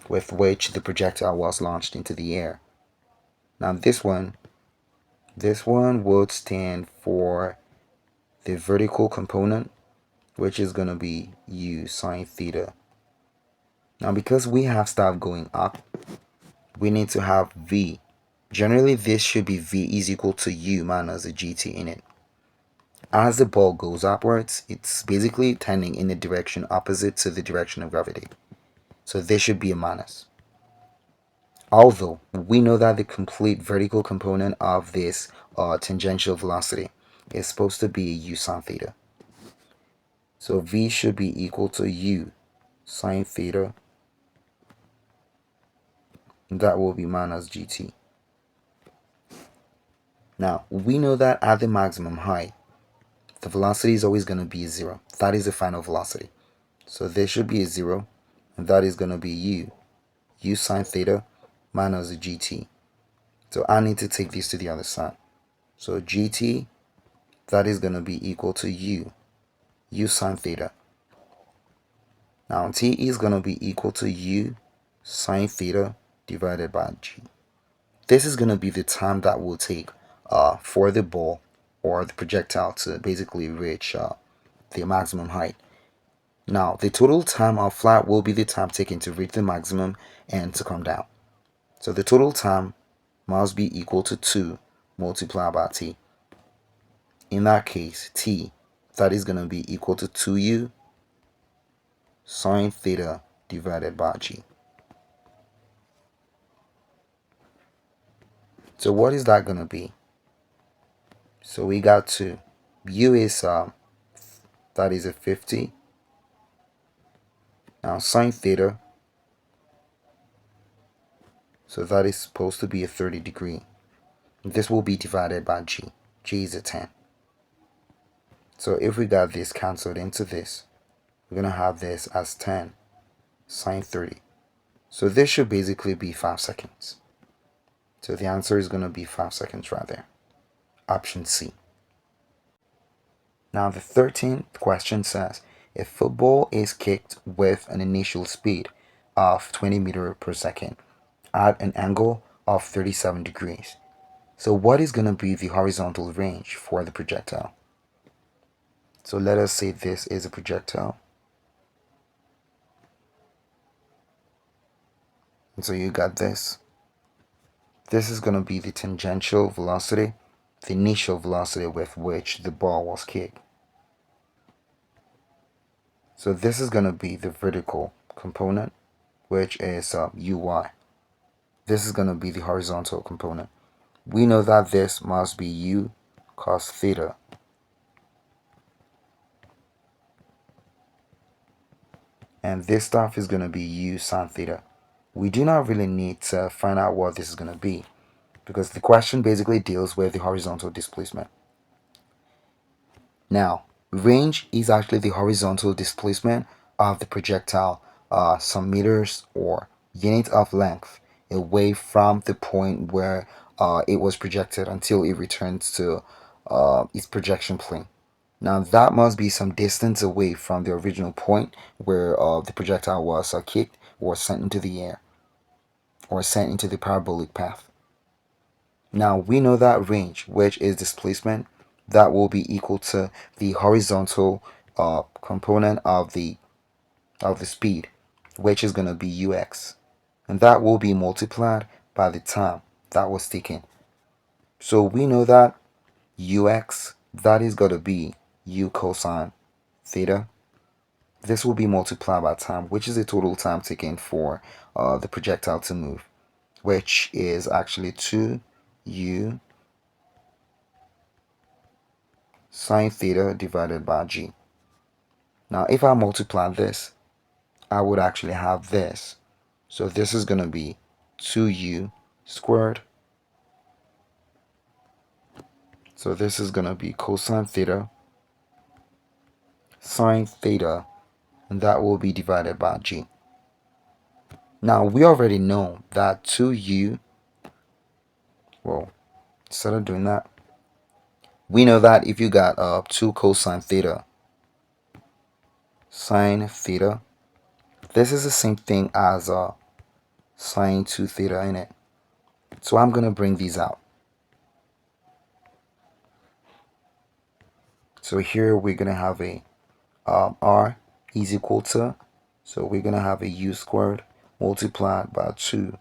[SPEAKER 1] with which the projectile was launched into the air. Now this one would stand for the vertical component, which is going to be u sine theta. Now because we have stuff going up, we need to have v. Generally this should be v is equal to u minus a gt in it. As the ball goes upwards, it's basically tending in the direction opposite to the direction of gravity. So this should be a minus. Although we know that the complete vertical component of this tangential velocity is supposed to be u sine theta. So v should be equal to u sine theta. That will be minus gt. Now, we know that at the maximum height, the velocity is always going to be 0. That is the final velocity. So there should be a 0, and that is going to be u sine theta minus the gt. So I need to take this to the other side. So gt, that is going to be equal to u sine theta. Now t is going to be equal to u sine theta divided by g. This is going to be the time that will take for the ball or the projectile to basically reach the maximum height. Now, the total time of flight will be the time taken to reach the maximum and to come down. So the total time must be equal to 2 multiplied by t. In that case, t, that is going to be equal to 2u sine theta divided by g. So what is that going to be? So we got 2. U is, that is a 50. Now sine theta, so that is supposed to be a 30 degree. This will be divided by g. G is a 10. So if we got this cancelled into this, we're going to have this as 10 sine 30. So this should basically be 5 seconds. So the answer is going to be 5 seconds right there. Option C. Now the 13th question says, a football is kicked with an initial speed of 20 meters per second at an angle of 37 degrees. So what is going to be the horizontal range for the projectile? So let us say this is a projectile. And so you got this. This is going to be the tangential velocity, the initial velocity with which the ball was kicked. So this is going to be the vertical component, which is uy. This is going to be the horizontal component. We know that this must be u cos theta. And this stuff is going to be u sin theta. We do not really need to find out what this is going to be, because the question basically deals with the horizontal displacement. Now, range is actually the horizontal displacement of the projectile some meters or unit of length away from the point where it was projected until it returns to its projection plane. Now that must be some distance away from the original point where the projectile was kicked or sent into the air or sent into the parabolic path. Now we know that range, which is displacement, that will be equal to the horizontal component of the speed, which is going to be ux, and that will be multiplied by the time that was taken. So we know that ux, that is going to be u cosine theta. This will be multiplied by time, which is the total time taken for the projectile to move, which is actually 2u sine theta divided by g. Now if I multiply this, I would actually have this. So this is going to be 2u squared. So this is going to be cosine theta, sine theta, and that will be divided by g. Now we already know that 2u, well, instead of doing that, we know that if you got 2 cosine theta, sine theta, this is the same thing as sine 2 theta in it. So I'm going to bring these out. So here we're going to have a r is equal to, so we're going to have a u squared multiplied by 2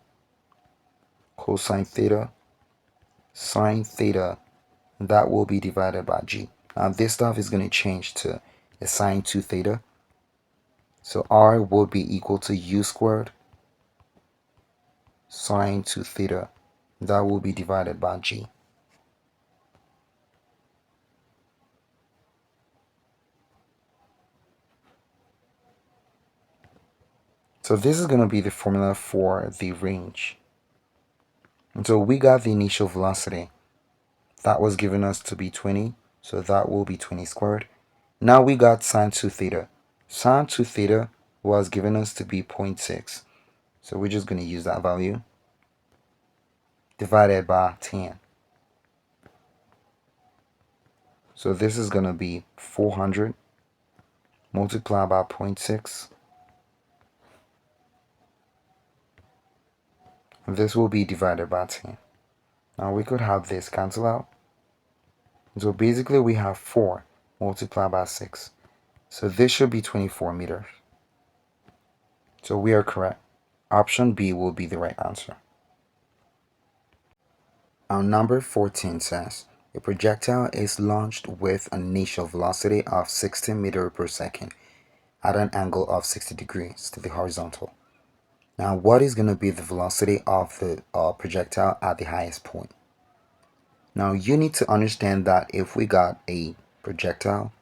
[SPEAKER 1] cosine theta, sine theta, and that will be divided by g. Now this stuff is going to change to a sine 2 theta. So r will be equal to u squared sine 2 theta. That will be divided by g. So this is going to be the formula for the range. And so we got the initial velocity. That was given us to be 20. So that will be 20 squared. Now we got sine 2 theta. Sine 2 theta was given us to be 0.6. So we're just going to use that value divided by 10. So this is going to be 400 multiplied by 0.6. This will be divided by 10. Now we could have this cancel out. So basically we have 4 multiplied by 6. So this should be 24 meters. So we are correct. Option B will be the right answer. Our number 14 says, a projectile is launched with an initial velocity of 60 meters per second at an angle of 60 degrees to the horizontal. Now what is going to be the velocity of the projectile at the highest point? Now you need to understand that if we got a projectile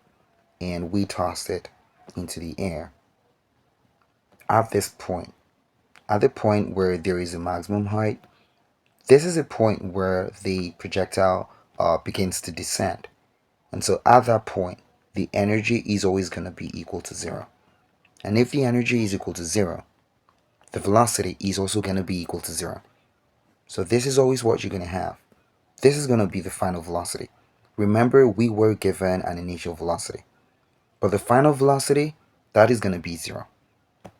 [SPEAKER 1] and we tossed it into the air, at this point, at the point where there is a maximum height, this is a point where the projectile begins to descend. And so at that point, the energy is always going to be equal to 0. And if the energy is equal to 0, the velocity is also going to be equal to 0. So this is always what you're going to have. This is going to be the final velocity. Remember, we were given an initial velocity. But the final velocity, that is going to be 0.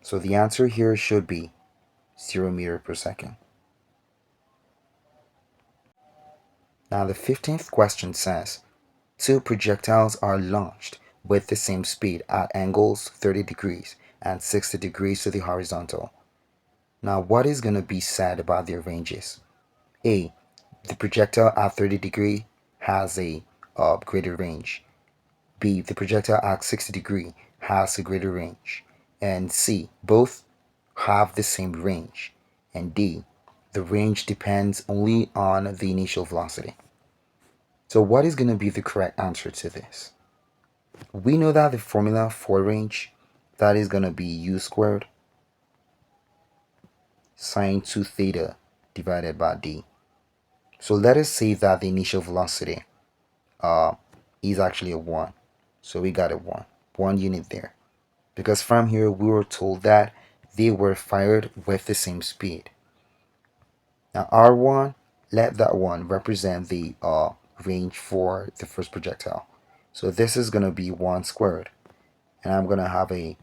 [SPEAKER 1] So the answer here should be 0 meters per second. Now the 15th question says, 2 projectiles are launched with the same speed at angles 30 degrees and 60 degrees to the horizontal. Now what is going to be said about their ranges? A. The projectile at 30 degree has a greater range. B. The projectile at 60 degree has a greater range. And C. Both have the same range. And D. The range depends only on the initial velocity. So what is going to be the correct answer to this? We know that the formula for range, that is going to be u squared sine 2 theta divided by d. So let us say that the initial velocity is actually a 1. So we got a 1 unit there. Because from here we were told that they were fired with the same speed. Now R1, let that 1 represent the range for the first projectile. So this is going to be 1 squared. And I'm going to have a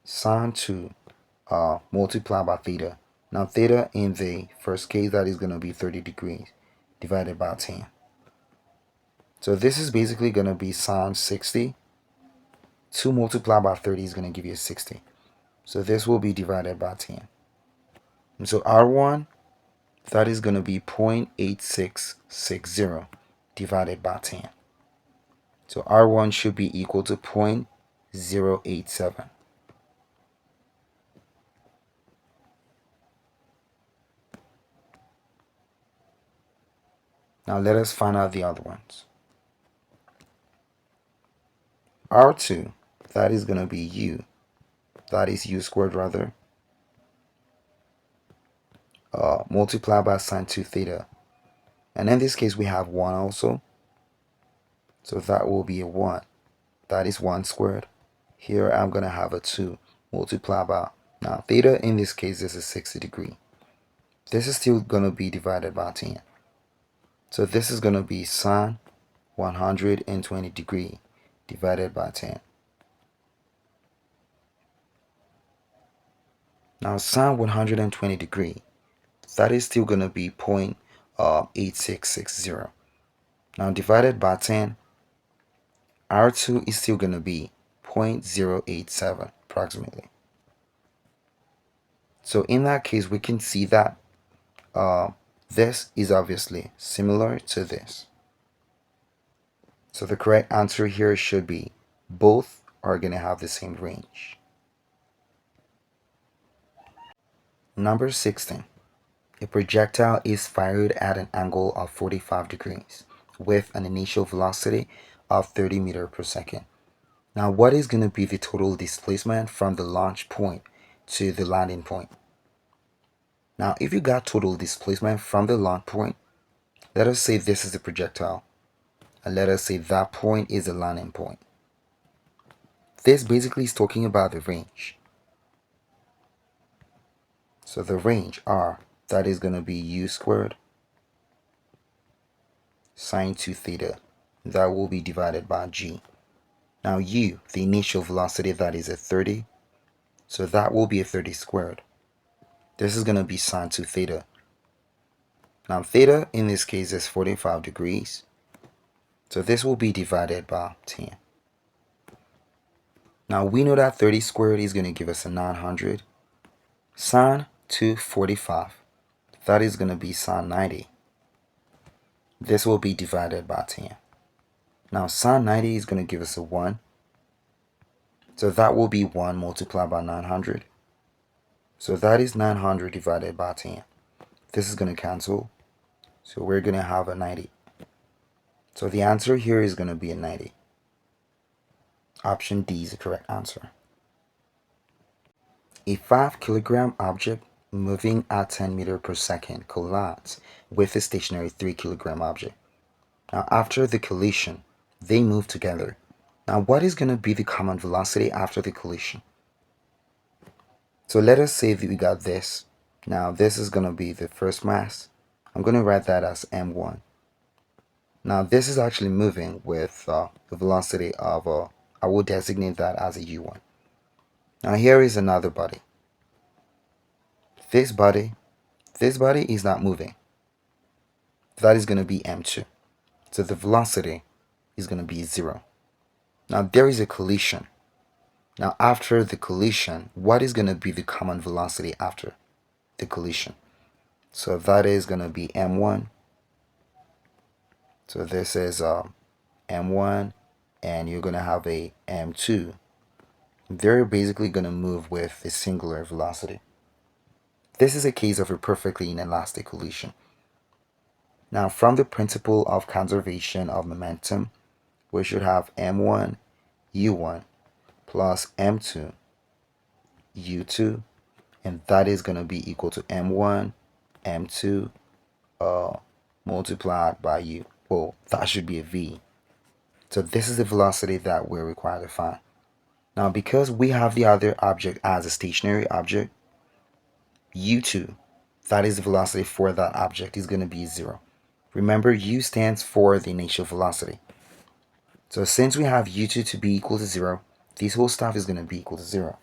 [SPEAKER 1] sine 2 multiplied by theta. Now theta in the first case, that is going to be 30 degrees divided by 10. So this is basically going to be sine 60. 2 multiplied by 30 is going to give you 60. So this will be divided by 10. And so R1, that is going to be 0.8660 divided by 10. So R1 should be equal to 0.087. Now let us find out the other ones. R2, that is going to be u, that is u squared rather, multiplied by sine 2 theta. And in this case, we have 1 also. So that will be a 1. That is 1 squared. Here, I'm going to have a 2 multiplied by, now theta in this case is a 60 degree. This is still going to be divided by 10. So this is going to be sine 120 degree divided by 10. Now sine 120 degree, that is still going to be 0.8660. Now divided by 10, R2 is still going to be 0.087 approximately. So in that case, we can see that this is obviously similar to this. So the correct answer here should be both are going to have the same range. Number 16. A projectile is fired at an angle of 45 degrees with an initial velocity of 30 meters per second. Now, what is going to be the total displacement from the launch point to the landing point? Now, if you got total displacement from the launch point, let us say this is the projectile, and let us say that point is the landing point. This basically is talking about the range. So the range, R, that is going to be u squared sine 2 theta. That will be divided by g. Now u, the initial velocity, that is a 30. So that will be a 30 squared. This is going to be sine 2 theta. Now theta in this case is 45 degrees. So this will be divided by 10. Now we know that 30 squared is going to give us a 900. Sine 245, that is going to be sine 90. This will be divided by 10. Now sine 90 is going to give us a 1. So that will be 1 multiplied by 900. So that is 900 divided by 10. This is going to cancel. So we're going to have a 90. So the answer here is going to be a 90. Option D is the correct answer. A 5-kilogram object moving at 10 meters per second collides with a stationary 3-kilogram object. Now after the collision, they move together. Now what is going to be the common velocity after the collision? So let us say that we got this. Now this is going to be the first mass. I'm going to write that as m1. Now this is actually moving with the velocity of, I will designate that as a u1. Now here is another body. This body is not moving. That is going to be m2. So the velocity is going to be 0. Now there is a collision. Now after the collision, what is going to be the common velocity after the collision? So that is going to be m1. So this is m1, and you're going to have a m2. They're basically going to move with a singular velocity. This is a case of a perfectly inelastic collision. Now from the principle of conservation of momentum, we should have m1 u1 plus m2 u2, and that is going to be equal to m1 m2 multiplied by u. Well, that should be a v. So this is the velocity that we're required to find. Now because we have the other object as a stationary object, u2, that is the velocity for that object, is going to be 0. Remember, u stands for the initial velocity. So since we have u2 to be equal to 0, this whole stuff is going to be equal to 0.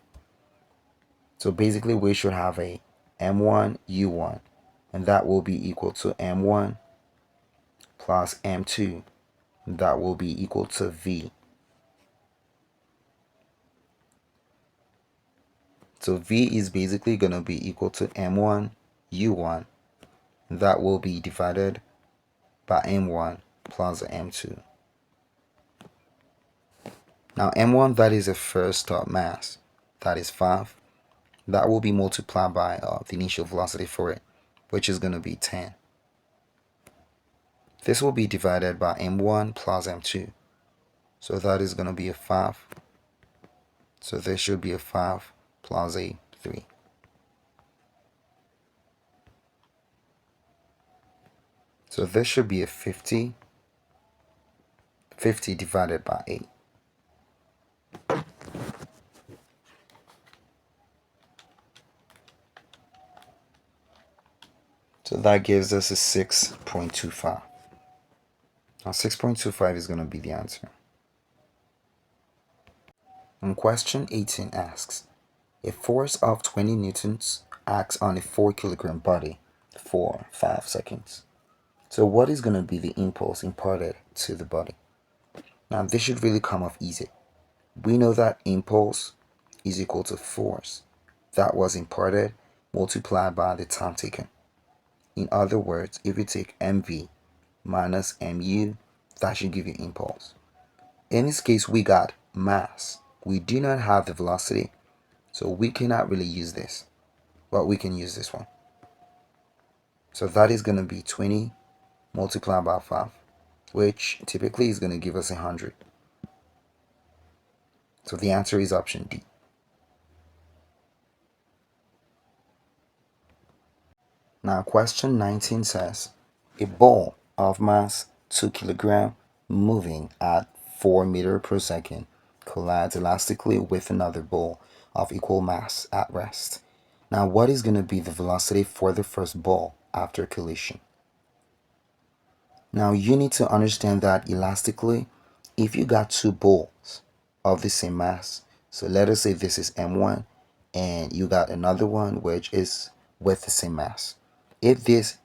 [SPEAKER 1] So basically we should have a m1 u1, and that will be equal to m1 plus m2, and that will be equal to v. So v is basically going to be equal to m1 u1, and that will be divided by m1 plus m2. Now m1, that is the first mass, that is 5. That will be multiplied by the initial velocity for it, which is going to be 10. This will be divided by m1 plus m2. So that is going to be a 5. So there should be a 5 plus a 3. So this should be a 50. 50 divided by 8. So that gives us a 6.25. Now 6.25 is going to be the answer. And question 18 asks, a force of 20 newtons acts on a 4 kilogram body for 5 seconds. So what is going to be the impulse imparted to the body? Now this should really come off easy. We know that impulse is equal to force that was imparted multiplied by the time taken. In other words, if you take mv minus mu, that should give you impulse. In this case, we got mass. We do not have the velocity, so we cannot really use this, but we can use this one. So that is going to be 20 multiplied by 5, which typically is going to give us 100. So the answer is option D. Now question 19 says, a ball of mass 2 kilogram moving at 4 meter per second collides elastically with another ball of equal mass at rest. Now what is going to be the velocity for the first ball after collision? Now you need to understand that elastically, if you got two balls of the same mass, so let us say this is m1 and you got another one which is with the same mass. If this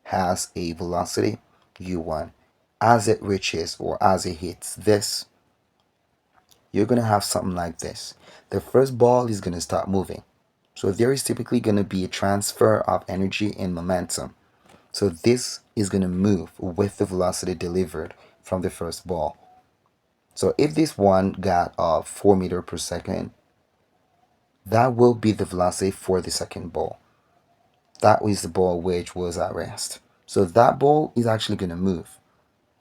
[SPEAKER 1] has a velocity u1, as it reaches or as it hits this, you're going to have something like this. The first ball is going to start moving. So there is typically going to be a transfer of energy and momentum. So this is going to move with the velocity delivered from the first ball. So if this one got 4 meter per second, that will be the velocity for the second ball. That is the ball which was at rest. So that ball is actually going to move,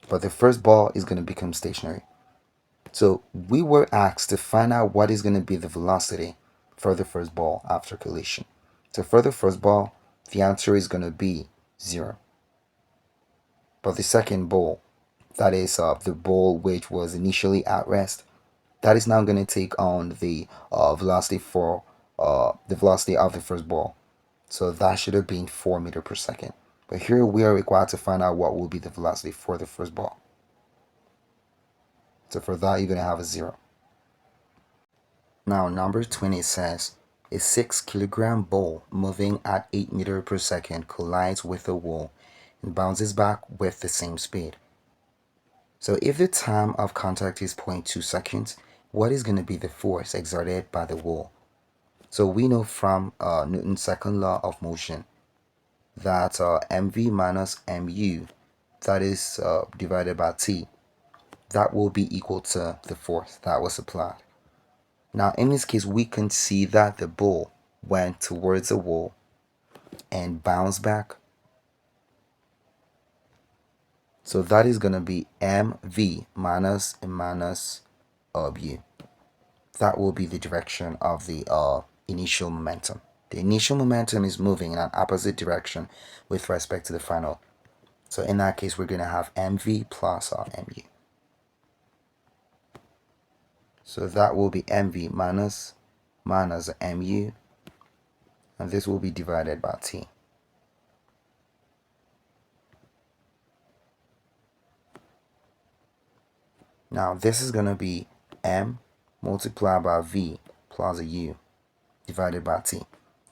[SPEAKER 1] but the first ball is going to become stationary. So we were asked to find out what is going to be the velocity for the first ball after collision. So for the first ball, the answer is going to be 0. But the second ball, that is the ball which was initially at rest, that is now going to take on the velocity for the velocity of the first ball. So that should have been 4 meter per second. But here we are required to find out what will be the velocity for the first ball. So for that, you're going to have a 0. Now number 20 says, a 6 kilogram ball moving at 8 meter per second collides with a wall and bounces back with the same speed. So if the time of contact is 0.2 seconds, what is going to be the force exerted by the wall? So we know from Newton's second law of motion that mv minus mu, that is divided by t, that will be equal to the force that was applied. Now in this case, we can see that the ball went towards the wall and bounced back. So that is going to be mv minus u. That will be the direction of the initial momentum. The initial momentum is moving in an opposite direction with respect to the final. So in that case, we're going to have mv plus mu. So that will be mv minus mu, and this will be divided by t. Now this is going to be m multiplied by v plus a u divided by t.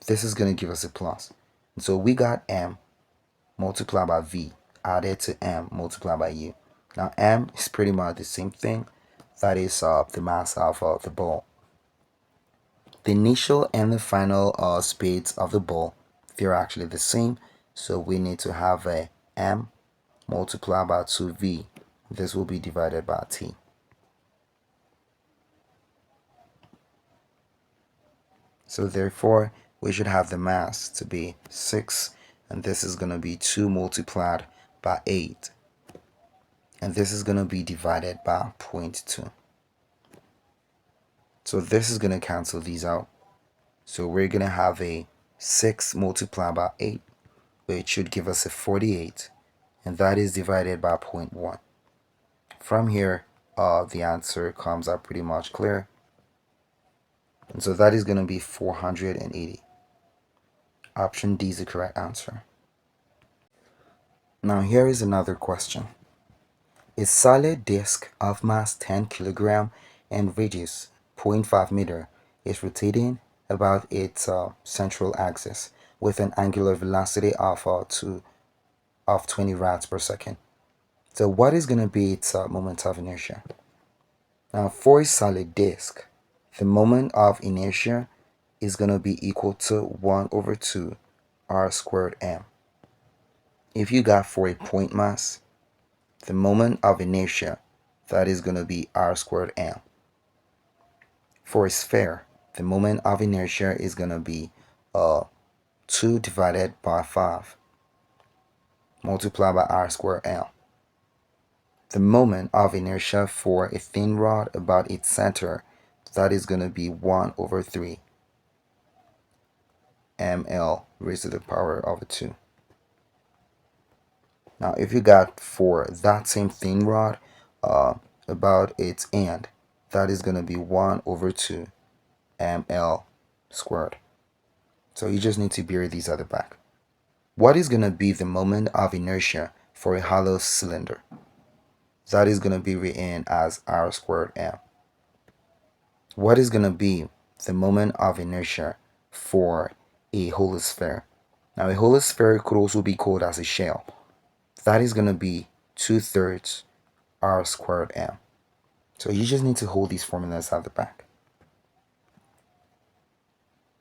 [SPEAKER 1] This is going to give us a plus. And so we got m multiplied by v added to m multiplied by u. Now m is pretty much the same thing. That is the mass of the ball. The initial and the final speeds of the ball, they're actually the same. So we need to have a m multiplied by 2v. This will be divided by t. So therefore, we should have the mass to be 6, and this is going to be 2 multiplied by 8. and this is going to be divided by zero point 0.2. So this is going to cancel these out. So we're going to have a 6 multiplied by 8, which should give us a 48, and that is divided by 0.1. From here, the answer comes out pretty much clear. And so that is going to be 480. Option D is the correct answer. Now here is another question. A solid disk of mass 10 kg and radius 0.5 meter is rotating about its central axis with an angular velocity of 20 rads per second. So what is going to be its moment of inertia? Now for a solid disk, the moment of inertia is going to be equal to 1 over 2 r squared m. If you got for a point mass, the moment of inertia, that is going to be r squared m. For a sphere, the moment of inertia is going to be 2 divided by 5 multiplied by r squared m. The moment of inertia for a thin rod about its center, that is going to be 1 over 3 ml raised to the power of 2. Now if you got for that same thin rod about its end, that is going to be 1 over 2 ml squared. So you just need to bury these at the back. What is going to be the moment of inertia for a hollow cylinder? That is going to be written as r squared m. What is going to be the moment of inertia for a hollow sphere? Now a hollow sphere could also be called as a shell. That is going to be 2/3 r squared m. So you just need to hold these formulas at the back.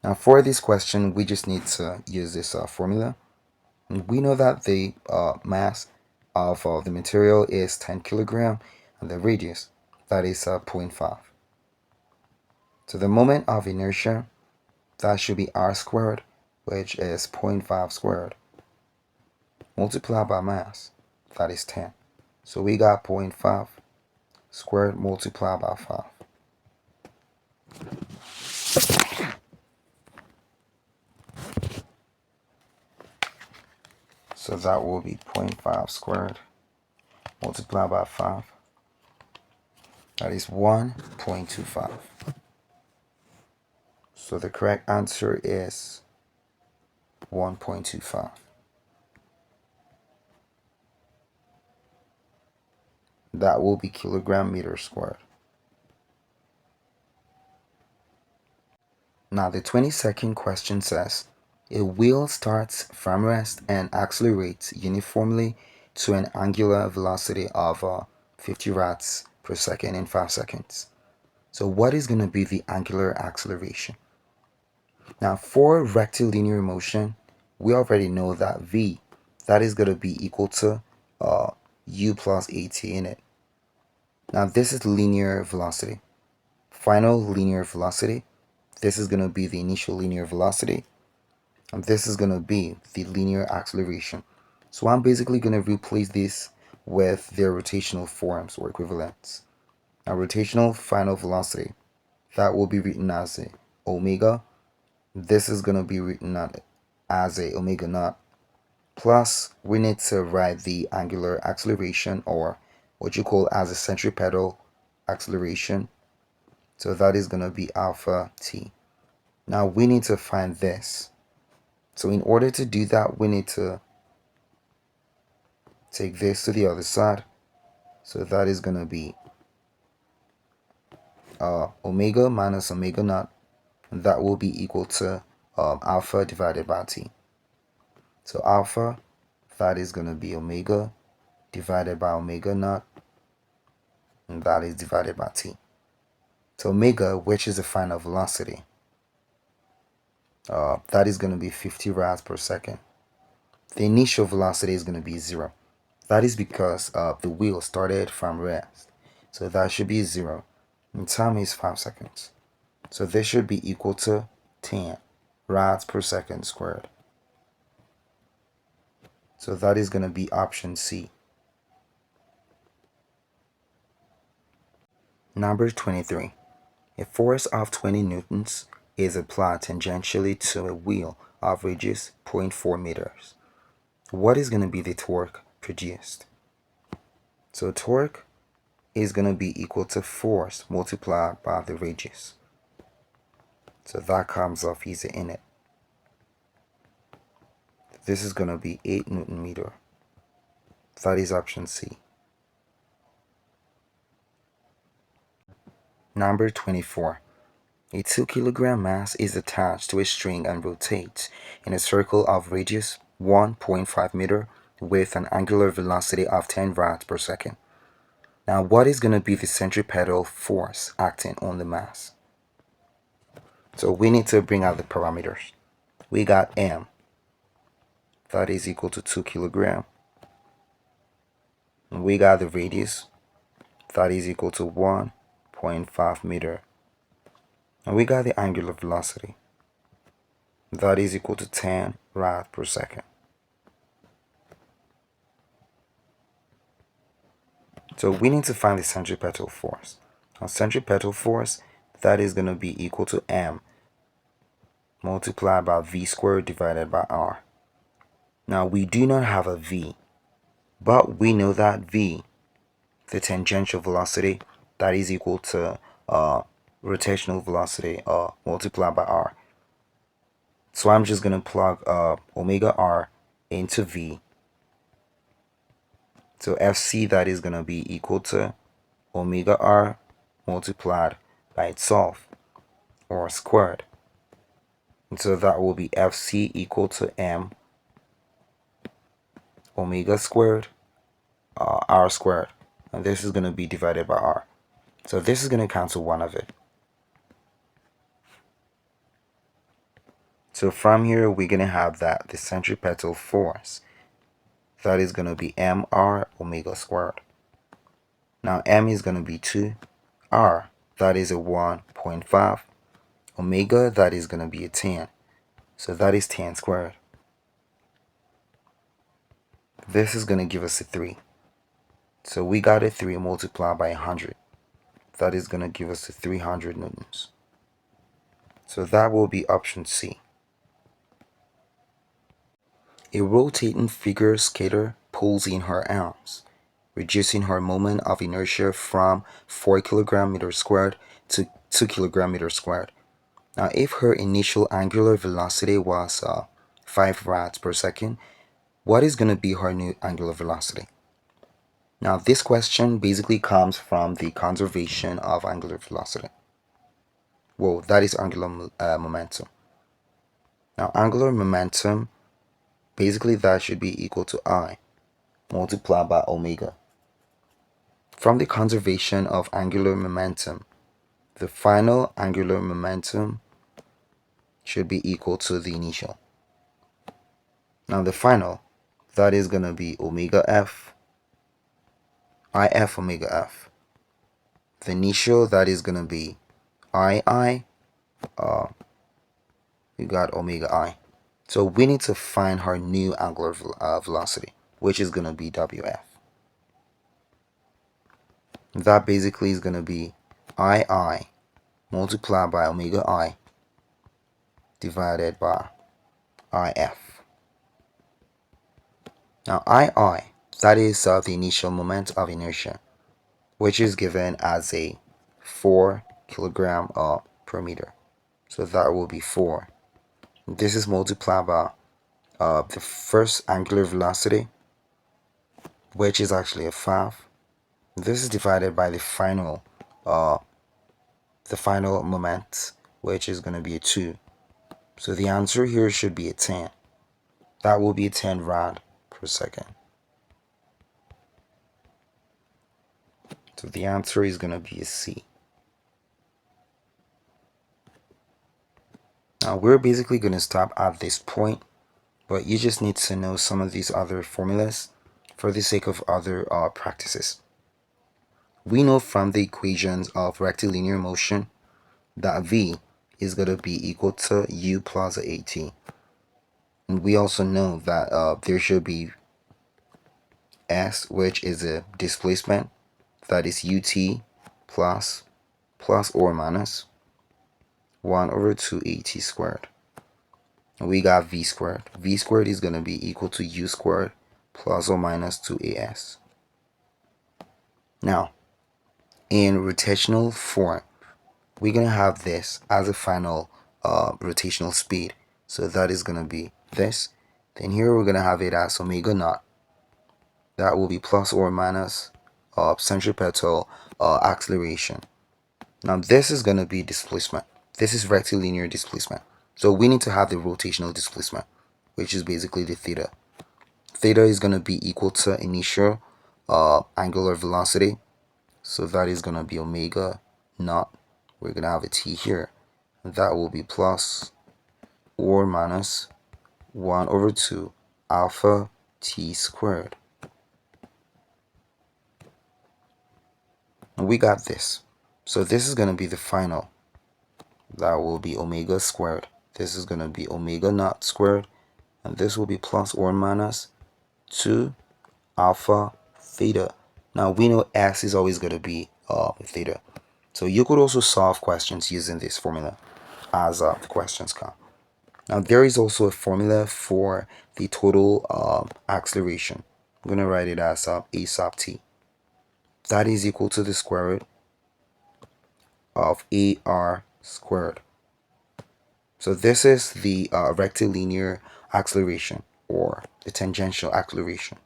[SPEAKER 1] Now for this question, we just need to use this formula. And we know that the mass of the material is 10 kg and the radius, that is 0.5. So the moment of inertia, that should be r squared, which is 0.5 squared, multiplied by mass, that is 10. So we got 0.5 squared multiplied by 5. So that will be 0.5 squared multiplied by 5. That is 1.25. So the correct answer is 1.25. That will be kilogram meter squared. Now the 22nd question says, a wheel starts from rest and accelerates uniformly to an angular velocity of 50 rads per second in 5 seconds. So what is going to be the angular acceleration? Now for rectilinear motion, we already know that v, that is going to be equal to u plus at in it. Now this is linear velocity. Final linear velocity, this is going to be the initial linear velocity, and this is going to be the linear acceleration. So I'm basically going to replace this with their rotational forms or equivalents. Now rotational final velocity, that will be written as a omega. This is going to be written as a omega naught. Plus, we need to write the angular acceleration, or what you call as a centripetal acceleration. So that is going to be alpha t. Now we need to find this. So in order to do that, we need to take this to the other side. So that is going to be omega minus omega naught. And that will be equal to alpha divided by t. So alpha, that is going to be omega divided by omega naught. And that is divided by t. So omega, which is the final velocity, that is going to be 50 rads per second. The initial velocity is going to be 0. That is because the wheel started from rest. So that should be 0. And time is 5 seconds. So this should be equal to 10 rads per second squared. So that is going to be option C. Number 23. A force of 20 newtons is applied tangentially to a wheel of radius 0.4 meters. What is going to be the torque produced? So torque is going to be equal to force multiplied by the radius. So that comes off easy in it. This is going to be 8 Newton meter. That is option C. Number 24. A 2 kilogram mass is attached to a string and rotates in a circle of radius 1.5 meter with an angular velocity of 10 rads per second. Now, what is going to be the centripetal force acting on the mass? So we need to bring out the parameters. We got M, that is equal to 2 kilogram. And we got the radius, that is equal to 1.5 meter. And we got the angular velocity, that is equal to 10 rad per second. So we need to find the centripetal force. Now centripetal force, that is going to be equal to M multiplied by V squared divided by R. Now we do not have a V, but we know that V, the tangential velocity, that is equal to rotational velocity multiplied by R. So I'm just going to plug omega R into V. So Fc, that is going to be equal to omega R multiplied by itself, or squared. And so that will be Fc equal to M omega squared R squared. And this is going to be divided by R. So this is going to cancel one of it. So from here, we're going to have that the centripetal force, that is going to be mr omega squared. Now m is going to be 2, r, that is a 1.5, omega, that is going to be a 10. So that is 10 squared. This is going to give us a 3. So we got a 3 multiplied by 100. That is going to give us a 300 newtons. So that will be option C. A rotating figure skater pulls in her arms, reducing her moment of inertia from 4 kilogram meter squared to 2 kilogram meter squared. Now, if her initial angular velocity was 5 rads per second, what is going to be her new angular velocity? Now, this question basically comes from the conservation of angular velocity. Well, that is angular momentum. Now, angular momentum, basically that should be equal to I multiplied by omega. From the conservation of angular momentum, the final angular momentum should be equal to the initial. Now the final, that is going to be omega f, if omega f. The initial, that is going to be I, we got omega I. So we need to find her new angular velocity, which is going to be wf. That basically is going to be I multiplied by omega I divided by if. Now I, that is the initial moment of inertia, which is given as a 4 kilogram per meter. So that will be 4. This is multiplied by the first angular velocity, which is actually a 5. This is divided by the final moment, which is going to be a 2. So the answer here should be a 10. That will be 10 rad per second. So the answer is going to be a C. Now we're basically going to stop at this point, but you just need to know some of these other formulas for the sake of other practices. We know from the equations of rectilinear motion that V is going to be equal to U plus AT. And we also know that there should be S, which is a displacement, that is UT plus plus or minus 1 over 2at squared. And we got v squared. V squared is going to be equal to u squared plus or minus 2as. Now, in rotational form, we're going to have this as a final rotational speed. So that is going to be this. Then here we're going to have it as omega naught. That will be plus or minus centripetal acceleration. Now this is going to be displacement. This is rectilinear displacement. So we need to have the rotational displacement, which is basically the theta. Theta is going to be equal to initial angular velocity. So that is going to be omega naught. We're going to have a t here. That will be plus or minus 1 over 2 alpha t squared. And we got this. So this is going to be the final. That will be omega squared. This is going to be omega naught squared. And this will be plus or minus 2 alpha theta. Now we know s is always going to be theta. So you could also solve questions using this formula as the questions come. Now there is also a formula for the total acceleration. I'm going to write it as a sub t. That is equal to the square root of ar squared. So this is the rectilinear acceleration or the tangential acceleration.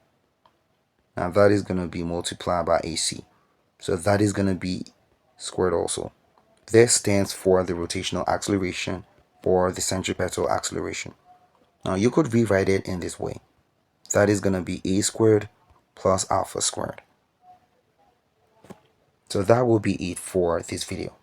[SPEAKER 1] Now that is going to be multiplied by AC. So that is going to be squared also. This stands for the rotational acceleration or the centripetal acceleration. Now you could rewrite it in this way. That is going to be a squared plus alpha squared. So that will be it for this video.